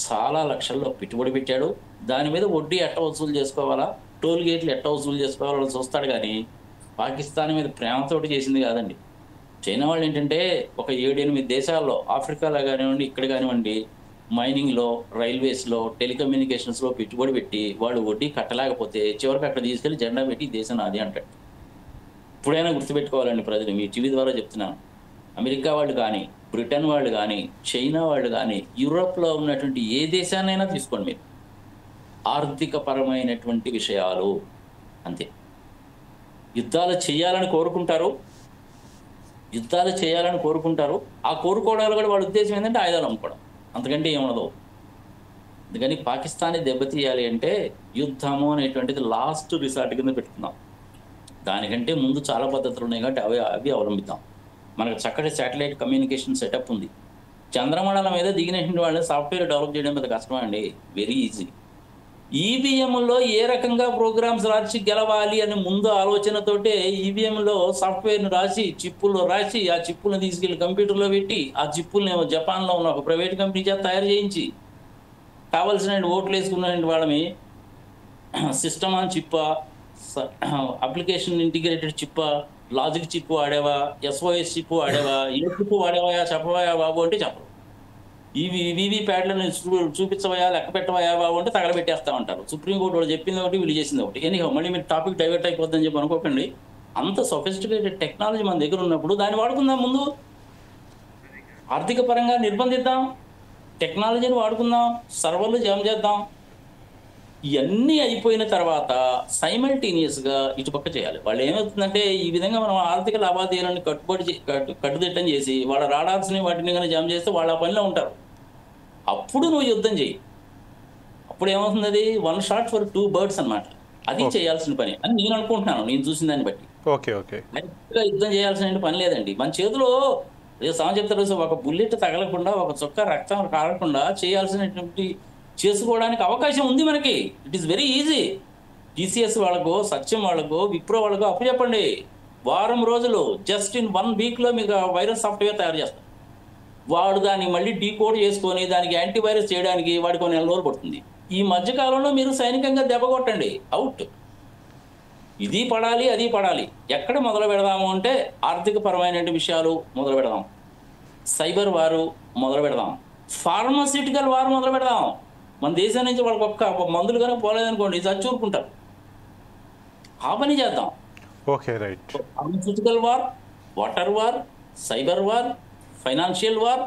చాలా లక్షల్లో పెట్టుబడి పెట్టాడు, దాని మీద వడ్డీ ఎట్ట వసూలు చేసుకోవాలా, టోల్ గేట్లు ఎట్ట వసూలు చేసుకోవాలని చూస్తాడు. కానీ పాకిస్తాన్ మీద ప్రేమతోటి చేసింది కాదండి. చైనా వాళ్ళు ఏంటంటే ఒక 7-8 దేశాల్లో, ఆఫ్రికాలో కానివ్వండి, ఇక్కడ కానివ్వండి, మైనింగ్లో, రైల్వేస్లో, టెలికమ్యూనికేషన్స్లో పెట్టుబడి పెట్టి వాళ్ళు వడ్డీ కట్టలేకపోతే చివరికి అక్కడ తీసుకెళ్ళి జెండా పెట్టి దేశం నాది అంటాడు. ఇప్పుడైనా గుర్తుపెట్టుకోవాలండి ప్రజలు, మీ టీవీ ద్వారా చెప్తున్నాను. అమెరికా వాళ్ళు కానీ, బ్రిటన్ వాళ్ళు కానీ, చైనా వాళ్ళు కానీ, యూరోప్లో ఉన్నటువంటి ఏ దేశాన్నైనా తీసుకోండి మీరు, ఆర్థిక పరమైనటువంటి విషయాలు అంతే. యుద్ధాలు చేయాలని కోరుకుంటారు, ఆ కోరుకోవడాలు కూడా వాళ్ళ ఉద్దేశం ఏంటంటే ఆయుధాలు అమ్ముకోవడం, అంతకంటే ఏముండదు. అందుకని పాకిస్తాన్ని దెబ్బతీయాలి అంటే యుద్ధము అనేటువంటిది లాస్ట్ రిసార్ట్ కింద పెట్టుకుందాం. దానికంటే ముందు చాలా పద్ధతులు ఉన్నాయి కాబట్టి అవి అవలంబిద్దాం. మనకు చక్కటి శాటిలైట్ కమ్యూనికేషన్ సెటప్ ఉంది. చంద్రమండలం మీద దిగినటువంటి వాళ్ళని సాఫ్ట్వేర్ డెవలప్ చేయడం మీద కష్టమా అండి? Very easy. ఈవీఎంలో ఏ రకంగా ప్రోగ్రామ్స్ రాసి గెలవాలి అని ముందు ఆలోచనతోటే ఈవీఎంలో సాఫ్ట్వేర్ని రాసి చిప్పుల్లో రాసి ఆ చిప్పులను తీసుకెళ్లి కంప్యూటర్లో పెట్టి ఆ చిప్పుల్ని జపాన్లో ఉన్న ఒక ప్రైవేట్ కంపెనీ చేత తయారు చేయించి కావాల్సిన ఓట్లు వేసుకున్న వాళ్ళని సిస్టమ్ ఆన్ చిప్పా, అప్లికేషన్ ఇంటిగ్రేటెడ్ చిప్పా, లాజిక్ చిప్ వాడేవా, ఎస్ఓఎస్ చిప్ వాడేవా, ఏ చిప్ వాడేవా చెప్పవా బాబు అంటే చెప్పరు. వీవీ ప్యాడ్లను చూపించవయా, లెక్క పెట్టవయా బాబు అంటే తగలబెట్టేస్తా ఉంటారు. సుప్రీంకోర్టు వాళ్ళు చెప్పింది ఒకటి, వీళ్ళు చేసింది ఒకటి. ఎనీ మళ్ళీ మీరు టాపిక్ డైవర్ట్ అయిపోద్దని చెప్పి అనుకోకండి. అంత సొఫిస్టికేటెడ్ టెక్నాలజీ మన దగ్గర ఉన్నప్పుడు దాన్ని వాడుకుందాం. ముందు ఆర్థిక పరంగా నిర్బంధిద్దాం, టెక్నాలజీని వాడుకుందాం, సర్వర్లు జామ్ చేద్దాం. ఇవన్నీ అయిపోయిన తర్వాత సైమల్టేనియస్గా ఇటుపక్క చేయాలి. వాళ్ళు ఏమవుతుందంటే ఈ విధంగా మనం ఆర్థిక లావాదేవీలను కట్టుదిట్టం చేసి వాళ్ళ రాడార్స్ని వాటిని కానీ జామ్ చేస్తే వాళ్ళ పనిలో ఉంటారు. అప్పుడు నువ్వు యుద్ధం చేయి. అప్పుడు ఏమవుతుంది, అది 1 shot for 2 birds అనమాట. అది చేయాల్సిన పని అని నేను అనుకుంటున్నాను, నేను చూసిన దాన్ని బట్టి. యుద్ధం చేయాల్సిన పని లేదండి. మన చేతిలో సమయం చెప్తారు, ఒక బుల్లెట్ తగలకుండా, ఒక చుక్క రక్తం కారకుండా చేయాల్సినటువంటి చేసుకోవడానికి అవకాశం ఉంది మనకి. It is very easy. TCS వాళ్ళకో, సత్యం వాళ్ళకో, విప్రో వాళ్ళకో అప్పు చెప్పండి, వారం రోజులు జస్ట్ ఇన్ 1 weekలో మీకు వైరస్ సాఫ్ట్వేర్ తయారు చేస్తారు. వాడు దాన్ని మళ్ళీ డీకోడ్ చేసుకొని దానికి యాంటీవైరస్ చేయడానికి వాడికి 1 నెల రోజులు పడుతుంది. ఈ మధ్యకాలంలో మీరు సైనికంగా దెబ్బ కొట్టండి, అవుట్. ఇది పడాలి, అది పడాలి. ఎక్కడ మొదలు పెడదాము అంటే ఆర్థిక పరమైన విషయాలు మొదలు పెడదాం, సైబర్ వారు మొదలు పెడదాం, ఫార్మాసిటికల్ వారు మొదలు పెడదాం. మన దేశం నుంచి వాళ్ళకి ఒక్క మందులు కనుక పోలేదనుకోండి, చచ్చూరుకుంటారు. ఆ పని చేద్దాం. Okay, right. Pharmaceutical war, water war, cyber war, financial war,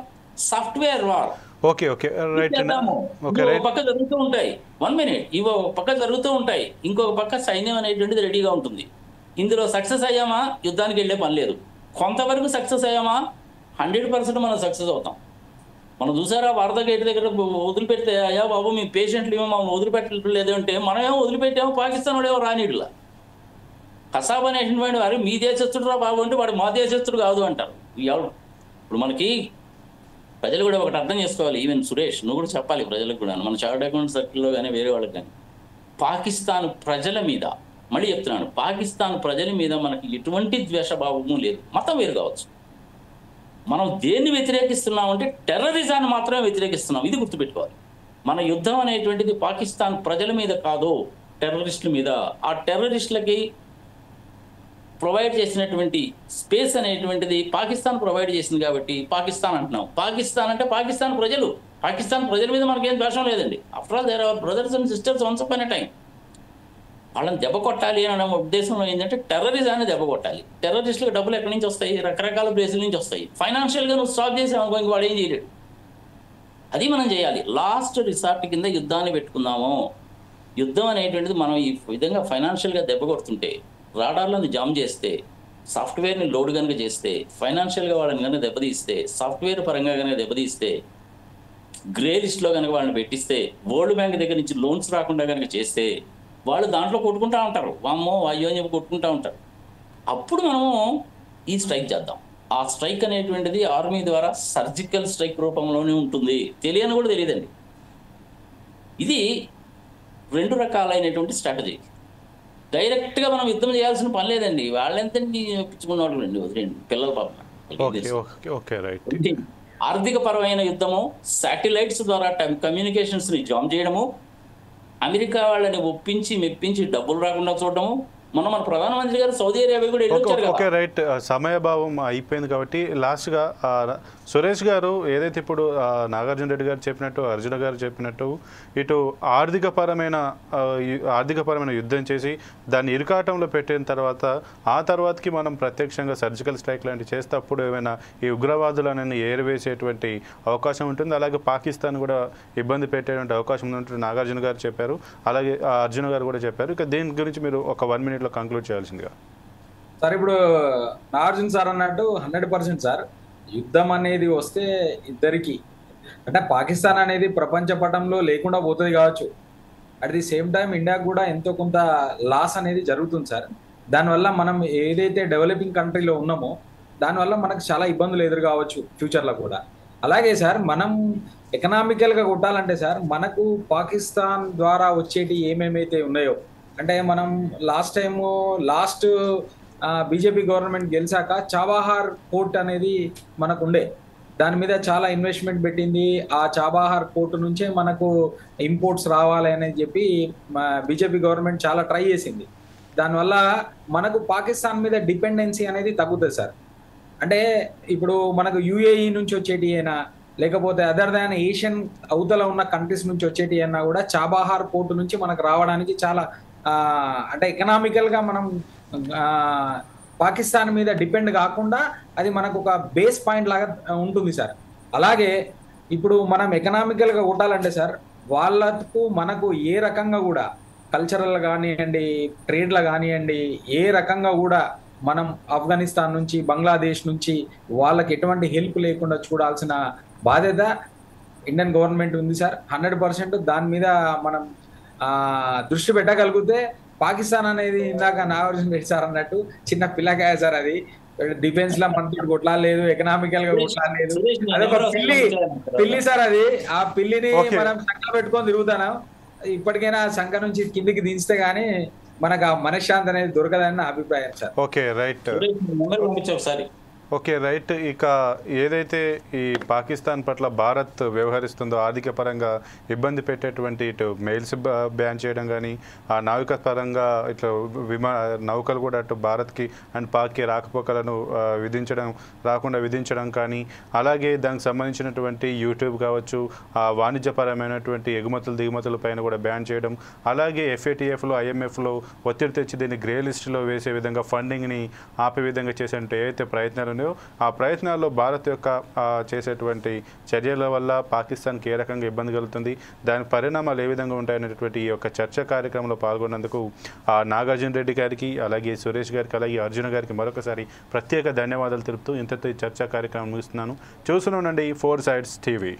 software war. Okay okay right చేద్దాము. ఓకే ఇవి ఒక రైట్ పక్క జరుగుతూ ఉంటాయి. 1 మినిట్. ఇవి ఒక పక్క జరుగుతూ ఉంటాయి. ఇంకొక పక్క సైన్యం అనేటువంటిది రెడీగా ఉంటుంది. ఇందులో సక్సెస్ అయ్యామా యుద్ధానికి వెళ్ళే పని లేదు. కొంతవరకు సక్సెస్ అయ్యామా 100% మనం సక్సెస్ అవుతాం. మనం చూసారా వరద గేట్ దగ్గర వదిలిపెడితే అయ్యా బాబు మీ పేషెంట్లు ఏమో మనం వదిలిపెట్టలేదు అంటే మనమేమో వదిలిపెట్టామో పాకిస్తాన్ వాడేమో రానిడులా. కసాబ్ అనేటువంటి వారు మీ దేశస్తుడు రా బాబు అంటే వాడు మా దేశస్తుడు కాదు అంటారు. ఎవరు ఇప్పుడు మనకి ప్రజలు కూడా ఒకటి అర్థం చేసుకోవాలి. ఈవెన్ సురేష్ నువ్వు కూడా చెప్పాలి ప్రజలకు కూడా, మన చార్టర్డ్ అకౌంట్ సర్కిల్లో కానీ వేరే వాళ్ళకి కానీ, పాకిస్తాన్ ప్రజల మీద మళ్ళీ చెప్తున్నాను, పాకిస్తాన్ ప్రజల మీద మనకి ఎటువంటి ద్వేషభావము లేదు. మతం వేరు కావచ్చు. మనం దేన్ని వ్యతిరేకిస్తున్నామంటే టెర్రరిజాన్ని మాత్రమే వ్యతిరేకిస్తున్నాం. ఇది గుర్తుపెట్టుకోవాలి. మన యుద్ధం అనేటువంటిది పాకిస్తాన్ ప్రజల మీద కాదు, టెర్రరిస్టుల మీద. ఆ టెర్రరిస్టులకి ప్రొవైడ్ చేసినటువంటి స్పేస్ అనేటువంటిది పాకిస్తాన్ ప్రొవైడ్ చేసింది కాబట్టి పాకిస్తాన్ అంటున్నాం. పాకిస్తాన్ అంటే పాకిస్తాన్ ప్రజలు. పాకిస్తాన్ ప్రజల మీద మనకేం ద్వేషం లేదండి. After all there are brothers and sisters once upon a time. వాళ్ళని దెబ్బ కొట్టాలి అనే ఉద్దేశంలో ఏంటంటే టెర్రరిజాన్ని దెబ్బ కొట్టాలి. టెర్రరిస్టులకు డబ్బులు ఎక్కడి నుంచి వస్తాయి? రకరకాల ప్లేసుల నుంచి వస్తాయి. ఫైనాన్షియల్గా నువ్వు స్టాప్ చేసావు ఇంక వాడు ఏం చేయలేడు. అది మనం చేయాలి. లాస్ట్ రిసార్ట్ కింద యుద్ధాన్ని పెట్టుకుందాము. యుద్ధం అనేటువంటిది మనం ఈ విధంగా ఫైనాన్షియల్గా దెబ్బ కొడుతుంటే, రాడార్లను జామ్ చేస్తే, సాఫ్ట్వేర్ని లోడ్ కనుక చేస్తే, ఫైనాన్షియల్గా వాళ్ళని కనుక దెబ్బతీస్తే, సాఫ్ట్వేర్ పరంగా కనుక దెబ్బతీస్తే, గ్రే లిస్ట్లో కనుక వాళ్ళని పెట్టిస్తే, వరల్డ్ బ్యాంక్ దగ్గర నుంచి లోన్స్ రాకుండా కనుక చేస్తే, వాళ్ళు దాంట్లో కొట్టుకుంటా ఉంటారు. వామ్మో అయ్యో అని చెప్పి కొట్టుకుంటా ఉంటారు. అప్పుడు మనము ఈ స్ట్రైక్ చేద్దాం. ఆ స్ట్రైక్ అనేటువంటిది ఆర్మీ ద్వారా సర్జికల్ స్ట్రైక్ రూపంలోనే ఉంటుంది. తెలియని కూడా తెలియదండి. ఇది 2 రకాలైనటువంటి స్ట్రాటజీ. డైరెక్ట్గా మనం యుద్ధం చేయాల్సిన పని లేదండి. వాళ్ళెంత పిచ్చుకున్నవాళ్ళు రండి, వదిలేండి పిల్లల పాపం. ఆర్థిక పరమైన యుద్ధము, శాటిలైట్స్ ద్వారా కమ్యూనికేషన్స్ని జామ్ చేయడము, అమెరికా వాళ్ళని ఒప్పించి మెప్పించి డబ్బులు రాకుండా చూడడము. మన ప్రధానమంత్రి గారు సౌదీ అరేబియా కూడా వెళ్ళొచ్చారు. Okay right. సమయభావం అయిపోయింది కాబట్టి లాస్ట్గా సురేష్ గారు ఏదైతే ఇప్పుడు నాగార్జున రెడ్డి గారు చెప్పినట్టు, అర్జున గారు చెప్పినట్టు, ఇటు ఆర్థికపరమైన యుద్ధం చేసి దాన్ని ఇరుకాటంలో పెట్టిన తర్వాత ఆ తర్వాతకి మనం ప్రత్యక్షంగా సర్జికల్ స్ట్రైక్ లాంటివి చేస్తే అప్పుడు ఏమైనా ఈ ఉగ్రవాదులను ఏరివేసేటువంటి అవకాశం ఉంటుంది. అలాగే పాకిస్తాన్ కూడా ఇబ్బంది పెట్టేటువంటి అవకాశం ఉందంటూ నాగార్జున గారు చెప్పారు. అలాగే అర్జున గారు కూడా చెప్పారు. ఇక దీని గురించి మీరు ఒక 1 minute కంక్లూడ్ చేయాల్సిందిగా. సార్ ఇప్పుడు నాగార్జున సార్ అన్నట్టు 100% సార్, యుద్ధం అనేది వస్తే ఇద్దరికి అంటే పాకిస్తాన్ అనేది ప్రపంచ పటంలో లేకుండా పోతుంది కావచ్చు. అట్ ది సేమ్ టైం ఇండియాకు కూడా ఎంతో కొంత లాస్ అనేది జరుగుతుంది సార్. దానివల్ల మనం ఏదైతే డెవలపింగ్ కంట్రీలో ఉన్నామో దానివల్ల మనకు చాలా ఇబ్బందులు ఎదురు కావచ్చు ఫ్యూచర్లో కూడా. అలాగే సార్ మనం ఎకనామికల్గా కొట్టాలంటే సార్ మనకు పాకిస్తాన్ ద్వారా వచ్చేటి ఏమేమైతే ఉన్నాయో, అంటే మనం లాస్ట్ బీజేపీ గవర్నమెంట్ గెలిచాక చాబహార్ పోర్ట్ అనేది మనకు ఉండే, దాని మీద చాలా ఇన్వెస్ట్మెంట్ పెట్టింది. ఆ చాబహార్ పోర్ట్ నుంచే మనకు ఇంపోర్ట్స్ రావాలి అనేది చెప్పి బీజేపీ గవర్నమెంట్ చాలా ట్రై చేసింది. దానివల్ల మనకు పాకిస్తాన్ మీద డిపెండెన్సీ అనేది తగ్గుతుంది సార్. అంటే ఇప్పుడు మనకు యుఏఈ నుంచి వచ్చేటి అయినా లేకపోతే అదర్ దాన్ ఏషియన్ అవతల ఉన్న కంట్రీస్ నుంచి వచ్చేటి అయినా కూడా చాబహార్ పోర్ట్ నుంచి మనకు రావడానికి చాలా అంటే ఎకనామికల్గా మనం పాకిస్తాన్ మీద డిపెండ్ కాకుండా అది మనకు ఒక బేస్ పాయింట్ లాగా ఉంటుంది సార్. అలాగే ఇప్పుడు మనం ఎకనామికల్గా కొట్టాలంటే సార్ వాళ్ళకు మనకు ఏ రకంగా కూడా కల్చరల్ కానివ్వండి, ట్రేడ్లో కానివ్వండి, ఏ రకంగా కూడా మనం ఆఫ్ఘనిస్తాన్ నుంచి, బంగ్లాదేశ్ నుంచి వాళ్ళకి ఎటువంటి హెల్ప్ లేకుండా చూడాల్సిన బాధ్యత ఇండియన్ గవర్నమెంట్ ఉంది సార్. 100% దాని మీద మనం దృష్టి పెట్టగలిగితే పాకిస్తాన్ అనేది ఇందాక నాగార్జున రెడ్డి సార్ అన్నట్టు చిన్న పిల్లకాయ సార్. అది డిఫెన్స్ లో మనతో కొట్లాడలేదు, ఎకనామికల్ గా కొట్లాడలేదు. అదొక పిల్లి సార్. అది ఆ పిల్లిని మనం సంఖ పెట్టుకొని తిరుగుతాను. ఇప్పటికైనా సంఖ నుంచి కిందికి దించితే గానీ మనకు ఆ మనశ్శాంతి అనేది దొరకదని నా అభిప్రాయం సార్. Okay right. ఒకసారి ఓకే రైట్. ఇక ఏదైతే ఈ పాకిస్తాన్ పట్ల భారత్ వ్యవహరిస్తుందో ఆర్థిక పరంగా ఇబ్బంది పెట్టేటువంటి ఇటు మెయిల్స్ బ్యాన్ చేయడం కానీ, ఆ నావిక పరంగా ఇట్లా నౌకలు కూడా అటు భారత్కి అండ్ పాక్కి రాకపోకలను రాకుండా విధించడం కానీ, అలాగే దానికి సంబంధించినటువంటి యూట్యూబ్ కావచ్చు, వాణిజ్యపరమైనటువంటి ఎగుమతులు దిగుమతుల పైన కూడా బ్యాన్ చేయడం, అలాగే FATFలో IMFలో ఒత్తిడి తెచ్చి దీన్ని గ్రే లిస్టులో వేసే విధంగా ఫండింగ్ని ఆపే విధంగా చేసే ఏవైతే ప్రయత్నాలు ఉన్నాయో ఆ ప్రయత్నాల్లో భారత్ యొక్క చేసేటువంటి చర్యల వల్ల పాకిస్తాన్కి ఏ రకంగా ఇబ్బంది కలుగుతుంది, దాని పరిణామాలు ఏ విధంగా ఉంటాయనేటువంటి ఈ యొక్క చర్చా కార్యక్రమంలో పాల్గొన్నందుకు నాగార్జున రెడ్డి గారికి, అలాగే సురేష్ గారికి, అలాగే అర్జున గారికి మరొకసారి ప్రత్యేక ధన్యవాదాలు తెలుపుతూ ఇంతతో ఈ చర్చా కార్యక్రమం ముగిస్తున్నాను. చూస్తూనే ఉండండి 4 Sides TV.